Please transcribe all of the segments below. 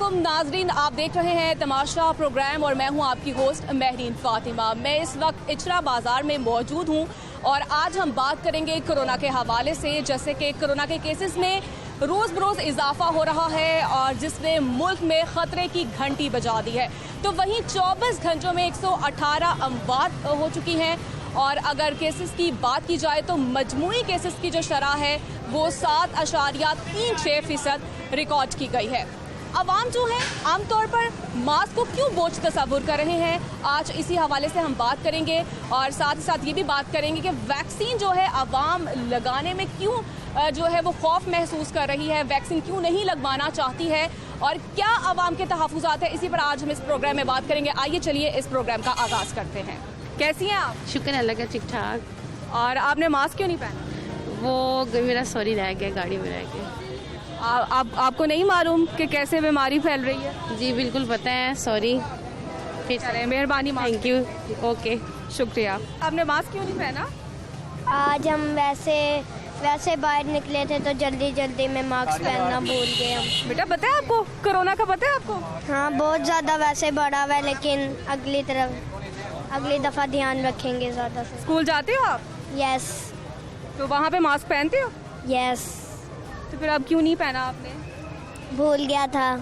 अस्सलामुअलैकुम नाजरीन, आप देख रहे हैं तमाशा प्रोग्राम और मैं हूं आपकी होस्ट महरीन फातिमा। मैं इस वक्त इचरा बाजार में मौजूद हूं और आज हम बात करेंगे कोरोना के हवाले से। जैसे कि कोरोना के केसेस में रोज़ बरोज़ इजाफा हो रहा है और जिसने मुल्क में ख़तरे की घंटी बजा दी है, तो वहीं 24 घंटों में 118 अमवात हो चुकी हैं। और अगर केसेस की बात की जाए तो मजमूई केसेस की जो शरह है वो 7.36% रिकॉर्ड की गई है। अवाम जो है आमतौर पर मास्क को क्यों बोझ तस्वुर कर रहे हैं, आज इसी हवाले से हम बात करेंगे। और साथ ही साथ ये भी बात करेंगे कि वैक्सीन जो है अवाम लगाने में क्यों जो है वो खौफ महसूस कर रही है, वैक्सीन क्यों नहीं लगवाना चाहती है और क्या अवाम के तहफ़्फ़ुज़ात है, इसी पर आज हम इस प्रोग्राम में बात करेंगे। आइए चलिए इस प्रोग्राम का आगाज़ करते हैं। कैसी हैं आप? शुक्र अल्लाह का, ठीक ठाक। और आपने मास्क क्यों नहीं पहना? वो मेरा सॉरी रह गया, गाड़ी में रह गया। आपको नहीं मालूम कि कैसे बीमारी फैल रही है? जी बिल्कुल पता है, सॉरी। फिर चलें, मेहरबानी, थैंक यू, ओके, शुक्रिया। आपने मास्क क्यों नहीं पहना? आज हम वैसे बाहर निकले थे तो जल्दी में मास्क पहनना भूल गए हम। बेटा पता है आपको कोरोना का, पता है आपको? हाँ, बहुत ज़्यादा वैसे बढ़ा हुआ है, लेकिन अगली दफ़ा ध्यान रखेंगे ज़्यादा से। स्कूल जाते हो आप? यस। तो वहाँ पे मास्क पहनते हो? यस। तो फिर अब क्यों नहीं पहना आपने? भूल गया था।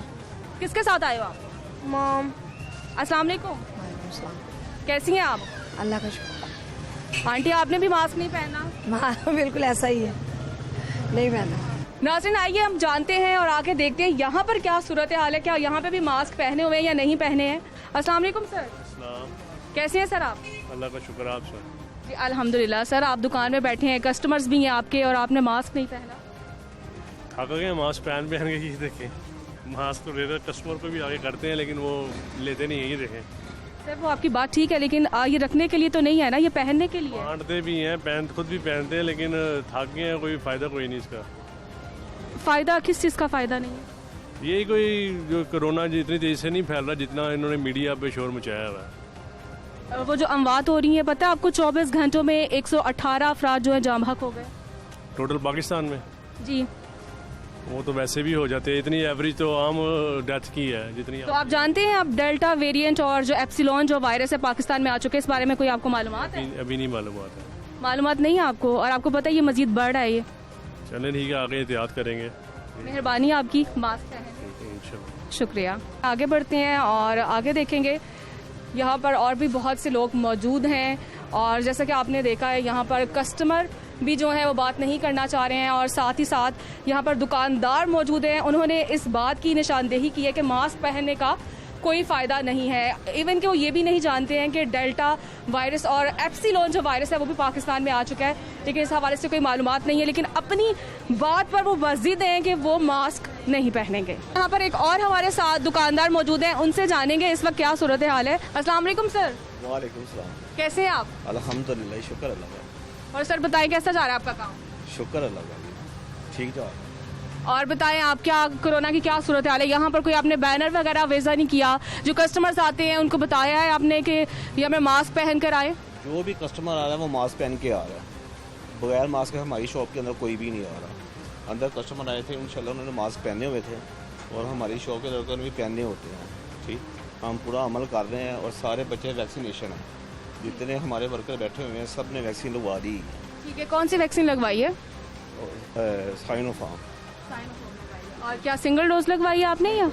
किसके साथ आए हो आप? मॉम। अस्सलाम वालेकुम। कैसी हैं आप? अल्लाह का शुक्र। आंटी आपने भी मास्क नहीं पहना? बिल्कुल ऐसा ही है, नहीं पहना। नाज़रीन आइए हम जानते हैं और आके देखते हैं यहाँ पर क्या सूरत हाल है, क्या यहाँ पे भी मास्क पहने हुए हैं या नहीं पहने हैं। अस्सलाम वालेकुम सर। कैसे हैं सर आप? अल्लाह का शुक्र। आप सर? जी अल्हम्दुलिल्लाह। सर आप दुकान में बैठे हैं, कस्टमर्स भी हैं आपके और आपने मास्क नहीं पहना? थक गए मास्क पहन के, ये देखें मास्क तो रेगुलर कस्टमर पे भी आगे करते हैं लेकिन वो लेते नहीं है। ये देखें सर वो आपकी बात ठीक है, लेकिन ये रखने के लिए तो नहीं है ना, ये पहनने के लिए। बांटते भी हैं, खुद भी पहनते हैं, लेकिन थक गए हैं, कोई फ़ायदा कोई नहीं इसका। फ़ायदा किस चीज़ का फ़ायदा नहीं है? यही कोई जो कोरोना जितनी तेज़ी से नहीं फैल रहा जितना इन्होंने मीडिया पे शोर मचाया हुआ है। वो जो अमवात हो रही है, पता है आपको 24 घंटों में 118 अफराद जो है जाम हक हो गए टोटल पाकिस्तान में? जी। वो तो वैसे भी हो जाते हैं, इतनी एवरेज तो आम डेथ की है जितनी। तो आप जानते हैं आप डेल्टा वेरिएंट और जो एप्सिलॉन जो वायरस है पाकिस्तान में आ चुके हैं, इस बारे में कोई आपको मालूमात है? अभी नहीं मालूमात है। मालूमात नहीं है आपको, और आपको पता है ये मजीद बढ़ रहा है ये? चलें ठीक है, आगे एहतियात करेंगे। मेहरबानी आपकी, मास्क पहने। शुक्रिया। आगे बढ़ते हैं और आगे देखेंगे। यहाँ पर और भी बहुत से लोग मौजूद हैं और जैसा कि आपने देखा है यहाँ पर कस्टमर भी जो है वो बात नहीं करना चाह रहे हैं और साथ ही साथ यहाँ पर दुकानदार मौजूद हैं। उन्होंने इस बात की निशानदेही की है कि मास्क पहनने का कोई फ़ायदा नहीं है। इवन कि वो ये भी नहीं जानते हैं कि डेल्टा वायरस और एप्सिलॉन जो वायरस है वो भी पाकिस्तान में आ चुका है, लेकिन इस हवाले से कोई मालूमात नहीं है। लेकिन अपनी बात पर वो वज़ीद हैं कि वो मास्क नहीं पहनेंगे। यहाँ पर एक और हमारे साथ दुकानदार मौजूद हैं, उनसे जानेंगे इस वक्त क्या सूरत हाल है। अस्सलाम वालेकुम सर। वालेकुम सलाम। कैसे हैं आप? अल्हम्दुलिल्लाह, शुक्र अल्लाह का। और सर बताएं कैसा जा रहा है आपका काम? शुक्र अल्लाह का, ठीक जा रहा है। और बताएं आप क्या कोरोना की क्या सूरत हाल है? यहाँ पर कोई आपने बैनर वगैरह वेजा नहीं किया? जो कस्टमर्स आते हैं उनको बताया है आपने कि ये हमें मास्क पहन कर आए? जो भी कस्टमर आ रहा है वो मास्क पहन के आ रहा है। बगैर मास्क के हमारी शॉप के अंदर कोई भी नहीं आ रहा। अंदर कस्टमर आए थे, इंशाल्लाह उन्होंने मास्क पहने हुए थे और हमारी शॉप के अंदर भी पहने होते हैं। ठीक, हम पूरा अमल कर रहे हैं और सारे बच्चे वैक्सीनेशन हैं। जितने हमारे वर्कर बैठे हुए हैं सब ने वैक्सीन लगवा दी। ठीक है, कौन सी वैक्सीन लगवाई है? साइनोफार्म। और क्या सिंगल डोज लगवाई है आपने या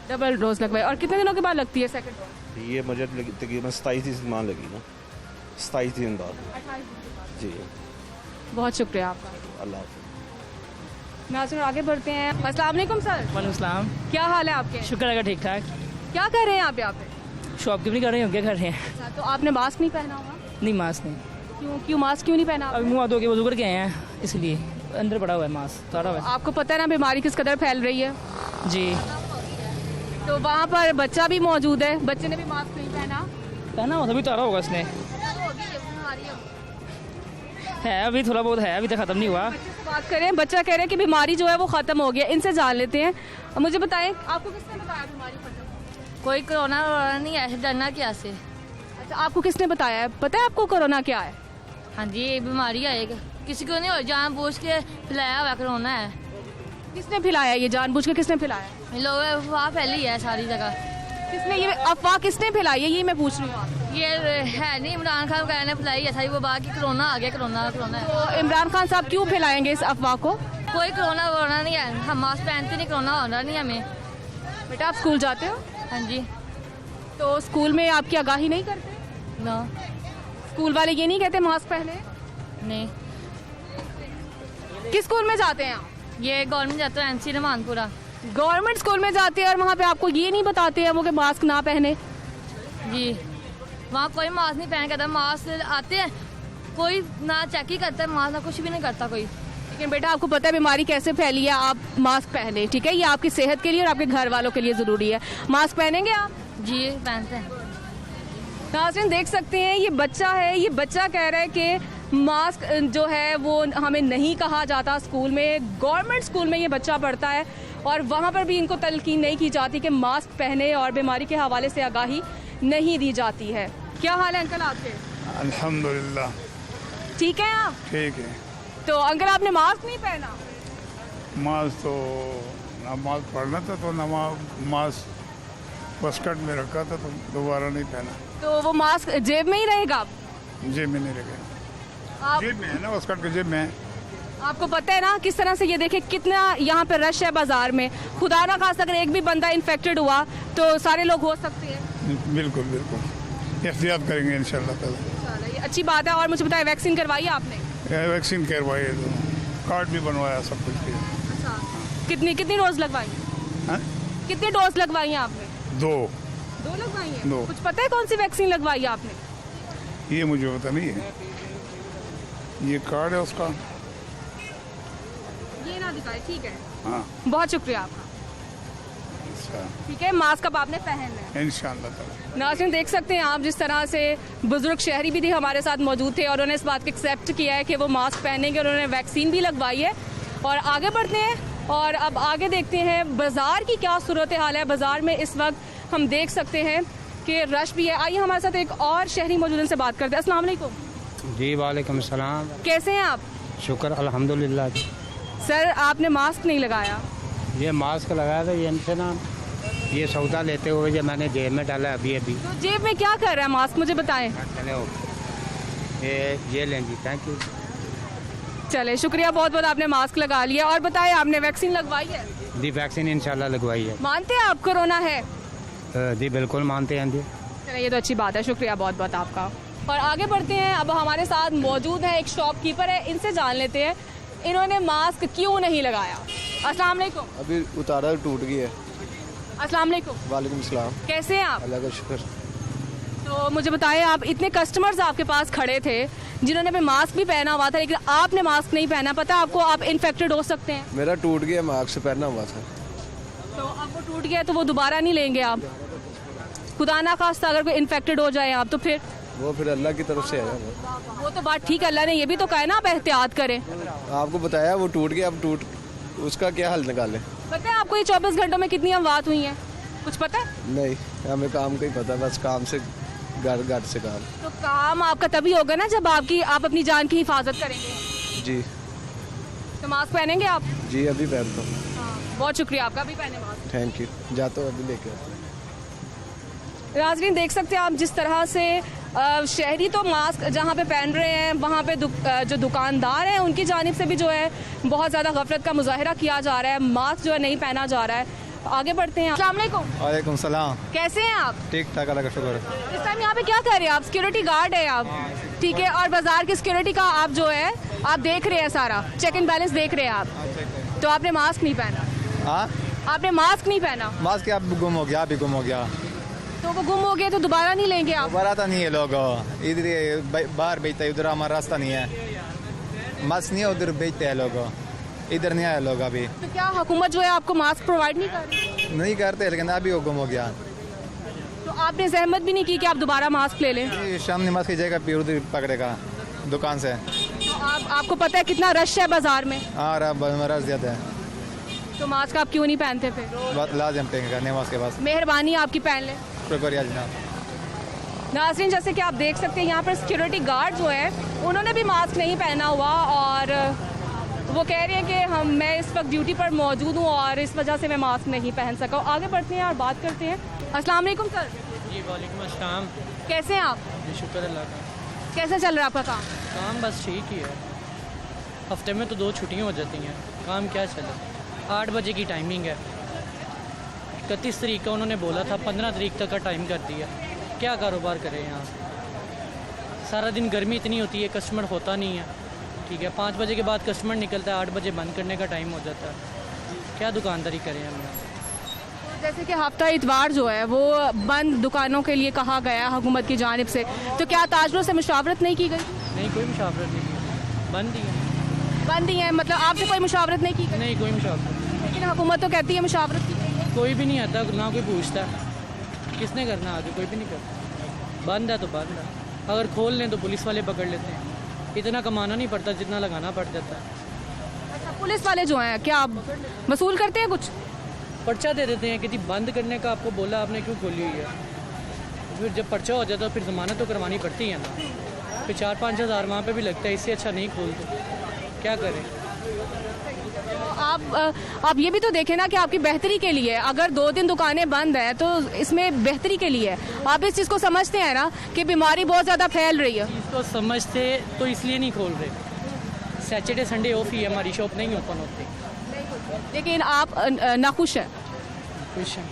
डबल डोज लगवाई? और कितने दिनों के बाद लगती है सेकंड डोज? ये मुझे तकरीबन 27 दिन मान लगी ना, 27 दिन बाद। जी बहुत शुक्रिया आपका, अल्लाह हाफ़िज़। नाज़रीन आगे बढ़ते हैं। अस्सलाम वालेकुम सर। वालेकुम, क्या हाल है आपके? शुक्र है ठीक ठाक। क्या कर रहे हैं आप यहाँ पे? शॉपकीपिंग कर रहे हैं, क्या कर रहे हैं? अच्छा, तो आपने मास्क नहीं पहना होगा? नहीं मास्क नहीं। क्यों मास्क क्यों नहीं पहना? अभी मुँह हाथ धो के वजू करके आए हैं, इसलिए अंदर पड़ा हुआ है मास्क, तारा हुआ है। आपको पता है ना बीमारी किस कदर फैल रही है? जी। तो वहाँ पर बच्चा भी मौजूद है, बच्चे ने भी मास्क नहीं पहना हो, तभी तारा होगा इसने। है अभी थोड़ा बहुत है, अभी तक खत्म नहीं हुआ। बात करें, बच्चा कह रहे हैं कि बीमारी जो है वो खत्म हो गया। इनसे जान लेते हैं। अब मुझे बताएं आपको किसने बताया बीमारी खत्म? कोई कोरोना नहीं है, डरना क्या से। अच्छा, आपको किसने बताया है? पता है आपको कोरोना क्या है? हाँ जी, ये बीमारी आएगा, किसी को नहीं हो, जानबूझ के फैलाया हुआ कोरोना है। किसने फैलाया ये? जानबूझ के किसने फैलाया? लोग अफवाह फैली है सारी जगह। किसने ये अफवाह किसने फैलाई है, ये मैं पूछ रही हूँ। ये है नहीं, इमरान खान वगैरह ने फैलाई है सारी वबा की कोरोना आ गया, कोरोना है। तो इमरान खान साहब क्यों फैलाएंगे इस अफवाह को? कोई कोरोना वोरोना नहीं है, हम मास्क पहनते नहीं, कोरोना हो रहा नहीं हमें। बेटा आप स्कूल जाते हो? हाँ जी। तो स्कूल में आपकी आगाही नहीं करते? नो। स्कूल वाले ये नहीं कहते मास्क पहने? नहीं। किस स्कूल में जाते हैं आप? ये गवर्नमेंट जाता है NC रमानपुरा। गवर्नमेंट स्कूल में जाते हैं और वहाँ पे आपको ये नहीं बताते हैं वो कि मास्क ना पहने? जी, वहाँ कोई मास्क नहीं पहन करता। मास्क आते हैं, कोई ना चेक ही करता है मास्क, ना कुछ भी नहीं करता कोई। लेकिन बेटा आपको पता है बीमारी कैसे फैली है, आप मास्क पहने, ठीक है? ये आपकी सेहत के लिए और आपके घर वालों के लिए ज़रूरी है। मास्क पहनेंगे आप? जी पहनते हैं। नाज़रीन देख सकते हैं ये बच्चा है, ये बच्चा कह रहा है कि मास्क जो है वो हमें नहीं कहा जाता स्कूल में। गवर्नमेंट स्कूल में ये बच्चा पढ़ता है और वहाँ पर भी इनको तलकीन नहीं की जाती कि मास्क पहने और बीमारी के हवाले से आगाही नहीं दी जाती है। क्या हाल है अंकल आपके? अल्हम्दुलिल्लाह ठीक है आप? ठीक है। तो अंकल आपने मास्क नहीं पहना? मास्क तो नमाज पढ़ना था तो मास्क बस्कट में रखा था तो दोबारा नहीं पहना। तो वो मास्क जेब में ही रहेगा? जेब में नहीं रखा। आप जेब में है ना, बस्कट के जेब में है। आपको पता है ना किस तरह से ये देखे कितना यहाँ पे रश है बाजार में। खुदा ना खास अगर एक भी बंदा इन्फेक्टेड हुआ तो सारे लोग हो सकते हैं। बिल्कुल बिल्कुल एहतियात करेंगे इंशाल्लाह ताला। ये अच्छी बात है। और मुझे बताया वैक्सीन करवाई आपने? वैक्सीन करवाई है, दोनों कार्ड भी बनवाया, सब कुछ किया। कितनी डोज लगवाई? हाँ? कितनी डोज लगवाई है आपने? 2 लगवाई है? 2। कुछ पता है कौन सी वैक्सीन लगवाई है आपने? ये मुझे पता नहीं है, ये कार्ड है उसका। ये ना दिखाए, ठीक है। हाँ बहुत शुक्रिया आपका। अच्छा ठीक है, मास्क अब आपने पहनना है इंशाल्लाह ताला। नाज़रीन देख सकते हैं आप जिस तरह से बुजुर्ग शहरी भी थे हमारे साथ मौजूद थे और उन्होंने इस बात को एक्सेप्ट किया है कि वो मास्क पहनेंगे और उन्होंने वैक्सीन भी लगवाई है। और आगे बढ़ते हैं और अब आगे देखते हैं बाज़ार की क्या सूरत हाल है। बाज़ार में इस वक्त हम देख सकते हैं कि रश भी है। आइए हमारे साथ एक और शहरी मौजूद उनसे बात करते हैं। अस्सलाम वालेकुम। जी वालेकुम सलाम। कैसे हैं आप? शुक्र अल्हम्दुलिल्लाह। सर आपने मास्क नहीं लगाया? ये मास्क लगाया था ये इनसे ना, ये सौदा लेते हुए जो मैंने जेब में डाला अभी। तो जेब में क्या कर रहा है मास्क, मुझे बताएं। चले ये लें जी, थैंक यू। चले शुक्रिया बहुत बहुत, आपने मास्क लगा लिया। और बताएं आपने वैक्सीन लगवाई है? जी वैक्सीन इंशाल्लाह लगवाई है। मानते हैं आप कोरोना है? जी बिल्कुल मानते हैं जी। चलिए ये तो अच्छी बात है, शुक्रिया बहुत बहुत आपका। और आगे बढ़ते हैं, अब हमारे साथ मौजूद है एक शॉपकीपर है, इनसे जान लेते हैं इन्होंने मास्क क्यों नहीं लगाया। अस्सलाम वालेकुम। अभी उतारा टूट गया है। अस्सलाम वालेकुम। वालेकुम सलाम। कैसे हैं आप? अल्लाह का शुक्र। तो मुझे बताएं, आप इतने कस्टमर्स आपके पास खड़े थे जिन्होंने भी मास्क भी पहना हुआ था लेकिन आपने मास्क नहीं पहना, पता आपको आप इन्फेक्टेड हो सकते हैं। मेरा टूट गया, मास्क पहना हुआ था। तो अब वो टूट गया तो वो दोबारा नहीं लेंगे आप? खुदा ना खास्ता अगर कोई इन्फेक्टेड हो जाए आप तो फिर? वो फिर अल्लाह की तरफ से आया। वो तो बात ठीक है, अल्लाह ने ये भी तो कहा है ना आप एहतियात करें। आपको बताया वो टूट गया, अब उसका क्या हल निकाले। पता है आपको ये 24 घंटों में कितनी अमवात हुई हैं, कुछ पता है? नहीं, हमें काम का ही पता, बस काम से घर से काम। तो काम आपका तभी होगा ना जब आप अपनी जान की हिफाजत करेंगे। जी। तो मास्क पहनेंगे आप? जी अभी पहनता हूँ। बहुत शुक्रिया आपका, अभी पहने मास्क। Thank you. जाता हूँ, अभी लेके आता हूँ। नाज़रीन देख सकते हैं आप जिस तरह से शहरी तो मास्क जहाँ पे पहन रहे हैं वहाँ पे जो दुकानदार हैं उनकी जानिब से भी जो है बहुत ज़्यादा गफलत का मुजाहिरा किया जा रहा है, मास्क जो है नहीं पहना जा रहा है। आगे बढ़ते हैं। अस्सलाम वालेकुम। वालेकुम सलाम। कैसे हैं आप? ठीक ठाक, अल्लाह का शुक्र। इस टाइम यहाँ पे क्या कर रहे हैं आप? सिक्योरिटी गार्ड है आप, ठीक है? और बाजार की सिक्योरिटी का आप जो है आप देख रहे हैं, सारा चेक एंड बैलेंस देख रहे हैं आप, तो आपने मास्क नहीं पहना। हाँ, आपने मास्क नहीं पहना। मास्क आप गुम हो गया, अभी गुम हो गया। तो वो गुम हो गया तो दोबारा नहीं लेंगे आप? दोबारा तो नहीं है, लोग इधर बाहर बेचते हैं, उधर हमारा रास्ता नहीं है, मास्क नहीं है, उधर बेचते हैं लोग, इधर नहीं आए लोग अभी। तो क्या हुकूमत जो है आपको मास्क प्रोवाइड नहीं कर रही? नहीं करते, लेकिन अभी वो गुम हो गया। तो आपने जहमत भी नहीं की कि आप दोबारा मास्क ले लें? शाम नमाज की जगह फिर उधर पकड़ेगा दुकान से। तो आपको पता है कितना रश है बाजार में? हाँ, रश ज़्यादा है। तो मास्क आप क्यों नहीं पहनते फिर? लाजम पहनेगा नमाज के बाद। मेहरबानी आपकी पहन लें। शुक्रिया जनाब। नाज़रीन जैसे कि आप देख सकते हैं यहाँ पर सिक्योरिटी गार्ड जो है उन्होंने भी मास्क नहीं पहना हुआ और वो कह रही हैं कि मैं इस वक्त ड्यूटी पर मौजूद हूँ और इस वजह से मैं मास्क नहीं पहन सका। आगे बढ़ते हैं और बात करते हैं। अस्सलाम वालेकुम सर। जी वालेकुम अस्सलाम। कैसे हैं आप? जी शुक्र अल्लाह का। कैसे चल रहा है आपका काम? काम बस ठीक ही है, हफ्ते में तो 2 छुट्टियाँ हो जाती हैं, काम क्या चले। 8 बजे की टाइमिंग है, 31 तारीख का उन्होंने बोला था, 15 तारीख तक का टाइम कर दिया। क्या कारोबार करें यहाँ? सारा दिन गर्मी इतनी होती है, कस्टमर होता नहीं है। ठीक है, 5 बजे के बाद कस्टमर निकलता है, 8 बजे बंद करने का टाइम हो जाता है। क्या दुकानदारी करें हम यहाँ? जैसे कि हफ्ता इतवार जो है वो बंद दुकानों के लिए कहा गया हुकूमत की जानिब से, तो क्या ताजरों से मुशावरत नहीं की गई? नहीं, कोई मुशावरत नहीं है, बंद ही है। बंद ही है, मतलब आपसे कोई मुशावरत नहीं की गई? नहीं, कोई मुशावरत। लेकिन हुकूमत तो कहती है मुशावरत की। कोई भी नहीं आता, ना कोई पूछता है, किसने करना आगे, कोई भी नहीं करता। बंद है तो बंद है, अगर खोल लें तो पुलिस वाले पकड़ लेते हैं। इतना कमाना नहीं पड़ता जितना लगाना पड़ जाता है। अच्छा, पुलिस वाले जो हैं क्या वसूल करते हैं कुछ? पर्चा दे देते हैं कि जी बंद करने का आपको बोला, आपने क्यों खोली हुई है। फिर जब पर्चा हो जाता है फिर ज़मानत तो करवानी पड़ती है ना, फिर 4-5 हज़ार वहाँ पे भी लगता है, इससे अच्छा नहीं खोलते, क्या करें। आप ये भी तो देखें ना कि आपकी बेहतरी के लिए, अगर 2-3 दुकानें बंद हैं तो इसमें बेहतरी के लिए है। आप इस चीज़ को समझते हैं ना कि बीमारी बहुत ज़्यादा फैल रही है। इसको समझते तो इसलिए नहीं खोल रहे। सैटरडे संडे ऑफ ही है, हमारी शॉप नहीं ओपन होती। लेकिन आप नाखुश हैं? खुश हैं,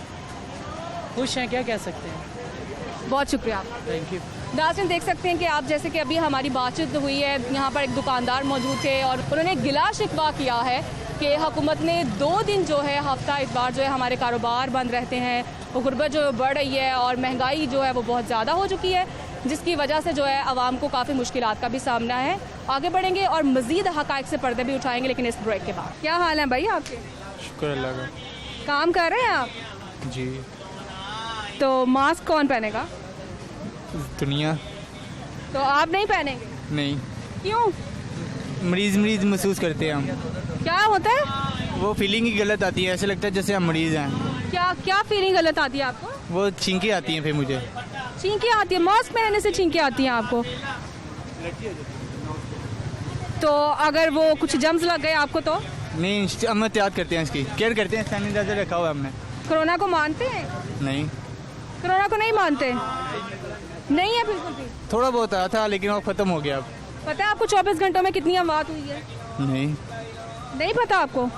खुश हैं, क्या कह सकते हैं। बहुत शुक्रिया आपका, थैंक यू। नाज़रीन देख सकते हैं कि आप जैसे कि अभी हमारी बातचीत हुई है, यहाँ पर एक दुकानदार मौजूद थे और उन्होंने गिला शिकवा किया है कि हुकूमत ने 2 दिन जो है हफ्ता इतवार जो है हमारे कारोबार बंद रहते हैं। वो गुर्बत जो बढ़ रही है और महंगाई जो है वो बहुत ज़्यादा हो चुकी है, जिसकी वजह से जो है आवाम को काफ़ी मुश्किलात का भी सामना है। आगे बढ़ेंगे और मज़ीद हक़ाइक़ से पर्दे भी उठाएंगे, लेकिन इस ब्रेक के बाद। क्या हाल है भाई आपके? शुक्र अल्लाह का। काम कर रहे हैं आप? जी। तो मास्क कौन पहनेगा? दुनिया। तो आप नहीं पहनेंगे? नहीं। क्यों? मरीज महसूस करते हैं हम। क्या होता है? वो फीलिंग ही गलत आती है, ऐसे लगता है जैसे हम मरीज हैं। क्या फीलिंग गलत आती है आपको? वो छींकें आती हैं, फिर मुझे छींकें आती है? मास्क पहनने से छींकें आती हैं आपको? तो अगर वो कुछ जम्स लग गए आपको तो? नहीं, हम एहतियात करते हैं, इसकी केयर करते हैं, सैनिटाइजर रखा हुआ है हमने। कोरोना को मानते हैं? नहीं। कोरोना को नहीं मानते? नहीं है बिल्कुल भी? थोड़ा बहुत आया था लेकिन वो ख़त्म हो गया अब। पता है आपको 24 घंटों में कितनी अमवात हुई है? नहीं पता आपको?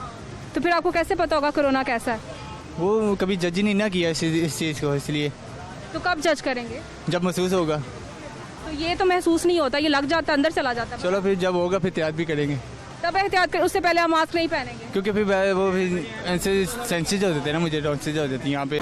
तो फिर आपको कैसे पता होगा कोरोना कैसा है? वो कभी जज ही नहीं ना किया इस चीज़ को, इसलिए। तो कब जज करेंगे? जब महसूस होगा। तो ये तो महसूस नहीं होता, ये लग जाता, अंदर चला जाता। चलो फिर जब होगा फिर एहतियात भी करेंगे। तब एहतियात कर, उससे पहले हम मास्क नहीं पहनेंगे? क्योंकि फिर वो ऐसे सेंसेज हो जाते हैं ना, मुझे टॉन्सेज हो जाती है यहाँ पे।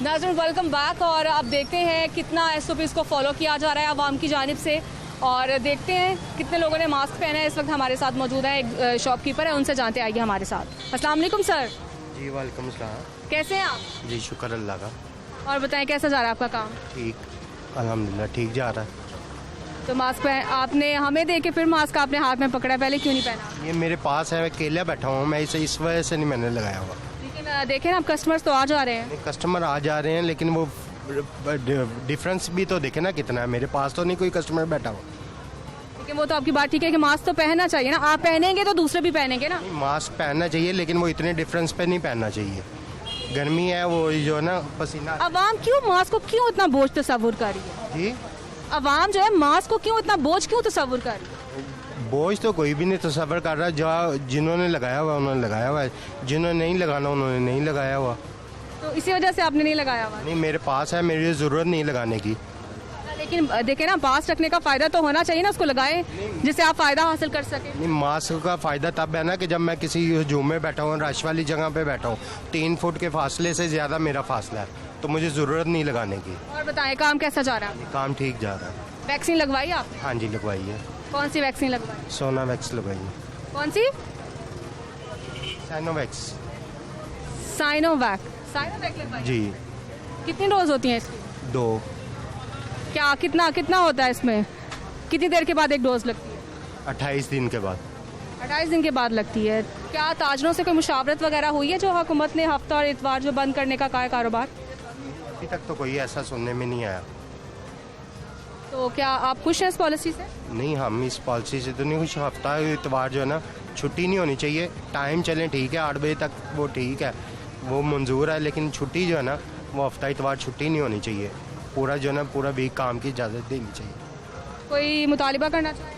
नाज़रीन वेलकम बैक। और अब देखते हैं कितना SOPs को फॉलो किया जा रहा है आवाम की जानिब से, और देखते हैं कितने लोगों ने मास्क पहना है। इस वक्त हमारे साथ मौजूद है एक शॉपकीपर है, उनसे जानते आइए हमारे साथ। अस्सलाम वालेकुम सर। जी वालेकुम सलाम। कैसे हैं आप? जी शुक्र अल्लाह का। और बताएं कैसा जा रहा है आपका काम? ठीक, अल्हम्दुलिल्लाह ठीक जा रहा है। तो मास्क आपने हमें दे के फिर मास्क आपने हाथ में पकड़ा, पहले क्यों नहीं पहना? ये मेरे पास है, मैं अकेला बैठा हूँ, मैं इस वजह से नहीं मैंने लगाया हुआ। लेकिन देखें ना, आप कस्टमर्स तो आ जा रहे हैं। कस्टमर आ जा रहे हैं, लेकिन वो डिफरेंस भी तो देखे ना कितना है। मेरे पास तो नहीं कोई कस्टमर बैठा हुआ। लेकिन वो तो आपकी बात ठीक है कि मास्क तो पहनना चाहिए ना, आप पहनेंगे तो दूसरे भी पहनेंगे ना। मास्क पहनना चाहिए, लेकिन वो इतने डिफरेंस पे नहीं पहनना चाहिए। गर्मी है, वो जो है ना पसीना। अवाम क्यों मास्क को क्यों इतना बोझ तस्वुर कर रही है? जी, अवाम जो है मास्क को क्यों इतना बोझ क्यों तस्वुर कर रही है? बोझ तो कोई भी नहीं तस्वर कर रहा। जो जिन्होंने लगाया हुआ उन्होंने लगाया हुआ है, जिन्होंने नहीं लगाना उन्होंने नहीं लगाया हुआ। तो इसी वजह से आपने नहीं लगाया हुआ? नहीं, मेरे पास है, मेरी ज़रूरत नहीं लगाने की। लेकिन देखें ना, पास रखने का फ़ायदा तो होना चाहिए ना, उसको लगाएं जिससे आप फ़ायदा हासिल कर सकें। नहीं, मास्क का फ़ायदा तब है ना कि जब मैं किसी हजूम में बैठा हूँ, रश वाली जगह पे बैठा हूँ, 3 फुट के फासले से ज़्यादा मेरा फासला है, तो मुझे ज़रूरत नहीं लगाने की। और बताएं काम कैसा जा रहा है? काम ठीक जा रहा है। वैक्सीन लगवाई आपने? हाँ जी, लगवाई है। कौन सी वैक्सीन लगवाई? सोनावैक्स लगवाई है। कौन सी? साइनोवैक्स। साइनोवैक लगवाई जी। कितनी डोज होती हैं इसकी? 2। क्या कितना होता है इसमें? कितनी देर के बाद एक डोज लगती है? 28 दिन के बाद। 28 दिन के बाद लगती है। क्या ताजरों से कोई मुशावरत वगैरह हुई है जो हुकूमत ने हफ्ता और इतवार जो बंद करने का कहा है कारोबार? अभी तक तो कोई ऐसा सुनने में नहीं आया। तो क्या आप खुश हैं इस पॉलिसी से? नहीं, हम इस पॉलिसी से तो नहीं कुछ। हफ्ता इतवार जो है ना छुट्टी नहीं होनी चाहिए। टाइम चलें ठीक है, 8 बजे तक वो ठीक है, वो मंजूर है, लेकिन छुट्टी जो है ना वो हफ्ता इतवार छुट्टी नहीं होनी चाहिए। पूरा जो है ना पूरा वीक काम की इजाज़त देनी चाहिए। कोई मुतालिबा करना चाहिए?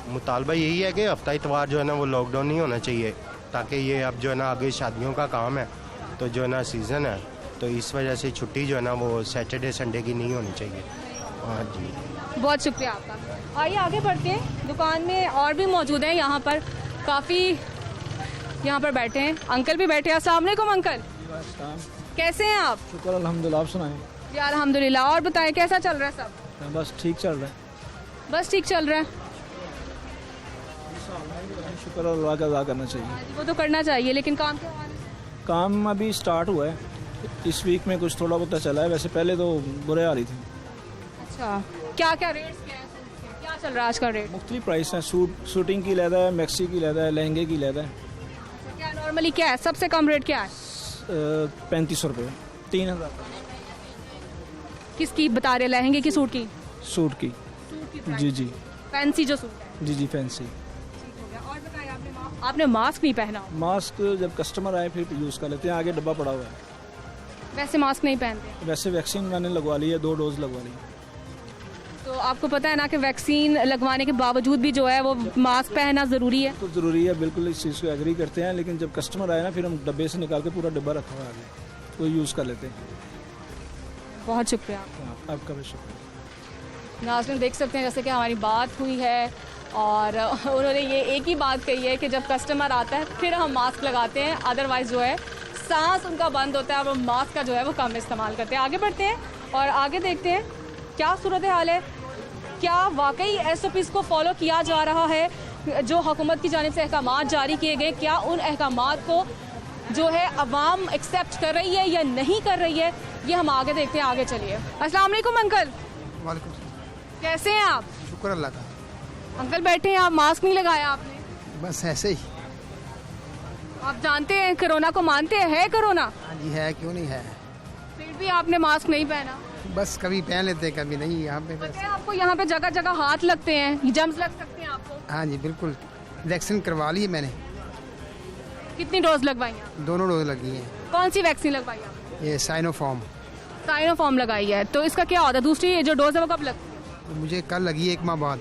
मुतालबा यही है कि हफ्ता इतवार जो है ना वो लॉकडाउन नहीं होना चाहिए, ताकि ये अब जो है ना आगे शादियों का काम है तो जो है ना सीज़न है, तो इस वजह से छुट्टी जो है ना वो सैटरडे संडे की नहीं होनी चाहिए। हाँ जी, बहुत शुक्रिया आपका। आइए आगे बढ़ते हैं। दुकान में और भी मौजूद हैं, यहाँ पर काफ़ी यहाँ पर बैठे हैं। अंकल भी बैठे हैं। अस्सलाम वालेकुम अंकल, कैसे हैं आप? शुक्र अल्हम्दुलिल्लाह, आप सुनाएं? जी अल्हम्दुलिल्लाह। और बताएं कैसा चल रहा है सब? बस ठीक चल रहा है। बस ठीक चल रहा है, शुक्र अल्लाह का अदा करना चाहिए। वो तो करना चाहिए, लेकिन काम के हवाले से? काम अभी स्टार्ट हुआ है, इस वीक में कुछ थोड़ा बहुत चला है, वैसे पहले तो बुरे आ रही थी। अच्छा, क्या क्या रेट्स क्या है, क्या चल रहा है आज का रेट? मुख्तलिफ प्राइस हैं। शूटिंग की लहदा है, मैक्सी की लहदा है, लहंगे की लहदा है। क्या नॉर्मली क्या है, सबसे कम रेट क्या है? 3500 रुपये, 3000। किसकी बता रहे, लहंगे की सूट की? सूट की। जी जी, फैंसी जो सूट है। जी जी, फैंसी। और बताइए, आपने मास्क नहीं पहना? मास्क जब कस्टमर आए फिर यूज़ कर लेते हैं, आगे डब्बा पड़ा हुआ है। वैसे मास्क नहीं पहनते? वैसे वैक्सीन मैंने लगवा ली है, 2 डोज लगवा ली। तो आपको पता है ना कि वैक्सीन लगवाने के बावजूद भी जो है वो मास्क पहनना ज़रूरी है? तो ज़रूरी है, बिल्कुल इस चीज़ को एग्री करते हैं, लेकिन जब कस्टमर आए ना फिर हम डब्बे से निकाल के पूरा डब्बा रखा हुआ है आगे, तो यूज़ कर लेते हैं। बहुत शुक्रिया आपका भी शुक्रिया। नाज़रीन देख सकते हैं जैसे कि हमारी बात हुई है और उन्होंने ये एक ही बात कही है कि जब कस्टमर आता है फिर हम मास्क लगाते हैं, अदरवाइज़ जो है सांस उनका बंद होता है और मास्क का जो है वो कम इस्तेमाल करते हैं। आगे बढ़ते हैं और आगे देखते हैं क्या सूरत हाल है, क्या वाकई SOPs को फॉलो किया जा रहा है जो हुकूमत की जानिब से अहकामात जारी किए गए, क्या उन अहकामात को जो है अवाम एक्सेप्ट कर रही है या नहीं कर रही है, ये हम आगे देखते हैं। आगे चलिए। अस्सलाम वालेकुम अंकल। वालेकुम, कैसे हैं आप? शुक्र अल्लाह का। अंकल बैठे हैं, आप मास्क नहीं लगाया आपने? बस ऐसे ही। आप जानते हैं कोरोना को मानते हैं, है कोरोना? हाँ जी है, क्यों नहीं है। फिर भी आपने मास्क नहीं पहना? बस कभी पहन लेते हैं, कभी नहीं। यहाँ पे पता है आपको यहाँ पे जगह जगह हाथ लगते हैं, जम्स लग सकते हैं आपको? हाँ जी बिल्कुल, वैक्सीन करवा ली है मैंने। कितनी डोज लगवाई हैं? 2 डोज लगी हैं। कौन सी वैक्सीन लगवाई आपने? ये साइनोफॉर्म। साइनोफॉर्म लगाई है, तो इसका क्या होता है, दूसरी जो डोज है वो कब लगती है? मुझे कल लगी है, 1 माह बाद।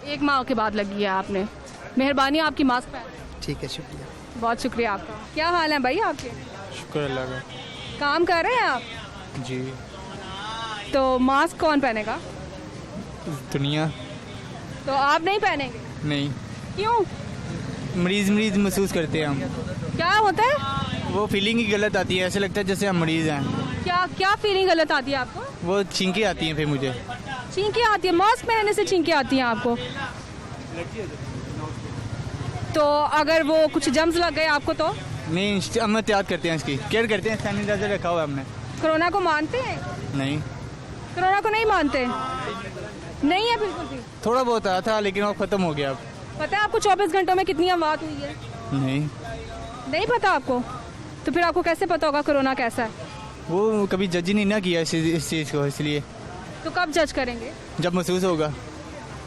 1 माह के बाद लगी है आपने। मेहरबानी आपकी, मास्क पहन। ठीक है, शुक्रिया। बहुत शुक्रिया आपका। क्या हाल है भाई आपके? शुक्र अल्लाह का। काम कर रहे हैं आप? जी। तो मास्क कौन पहनेगा? दुनिया। तो आप नहीं पहनेंगे? नहीं। क्यों? मरीज महसूस करते हैं हम। क्या होता है? वो फीलिंग ही गलत आती है, ऐसे लगता है जैसे हम मरीज हैं। क्या क्या फीलिंग गलत आती है आपको? वो छींकें आती हैं फिर मुझे। छींकें आती है? मास्क पहनने से छींकें आती हैं आपको? तो अगर वो कुछ जम्स लग गए आपको तो? नहीं, हम एहतियात करते हैं, इसकी केयर करते हैं, सैनिटाइजर रखा हुआ है हमने। कोरोना को मानते हैं? नहीं। कोरोना को नहीं मानते? नहीं है बिल्कुल भी? थोड़ा बहुत आया था लेकिन वो ख़त्म हो गया अब। पता है आपको 24 घंटों में कितनी अमवात हुई है? नहीं। नहीं पता आपको? तो फिर आपको कैसे पता होगा कोरोना कैसा है? वो कभी जज ही नहीं ना किया इस चीज़ को, इसलिए। तो कब जज करेंगे? जब महसूस होगा।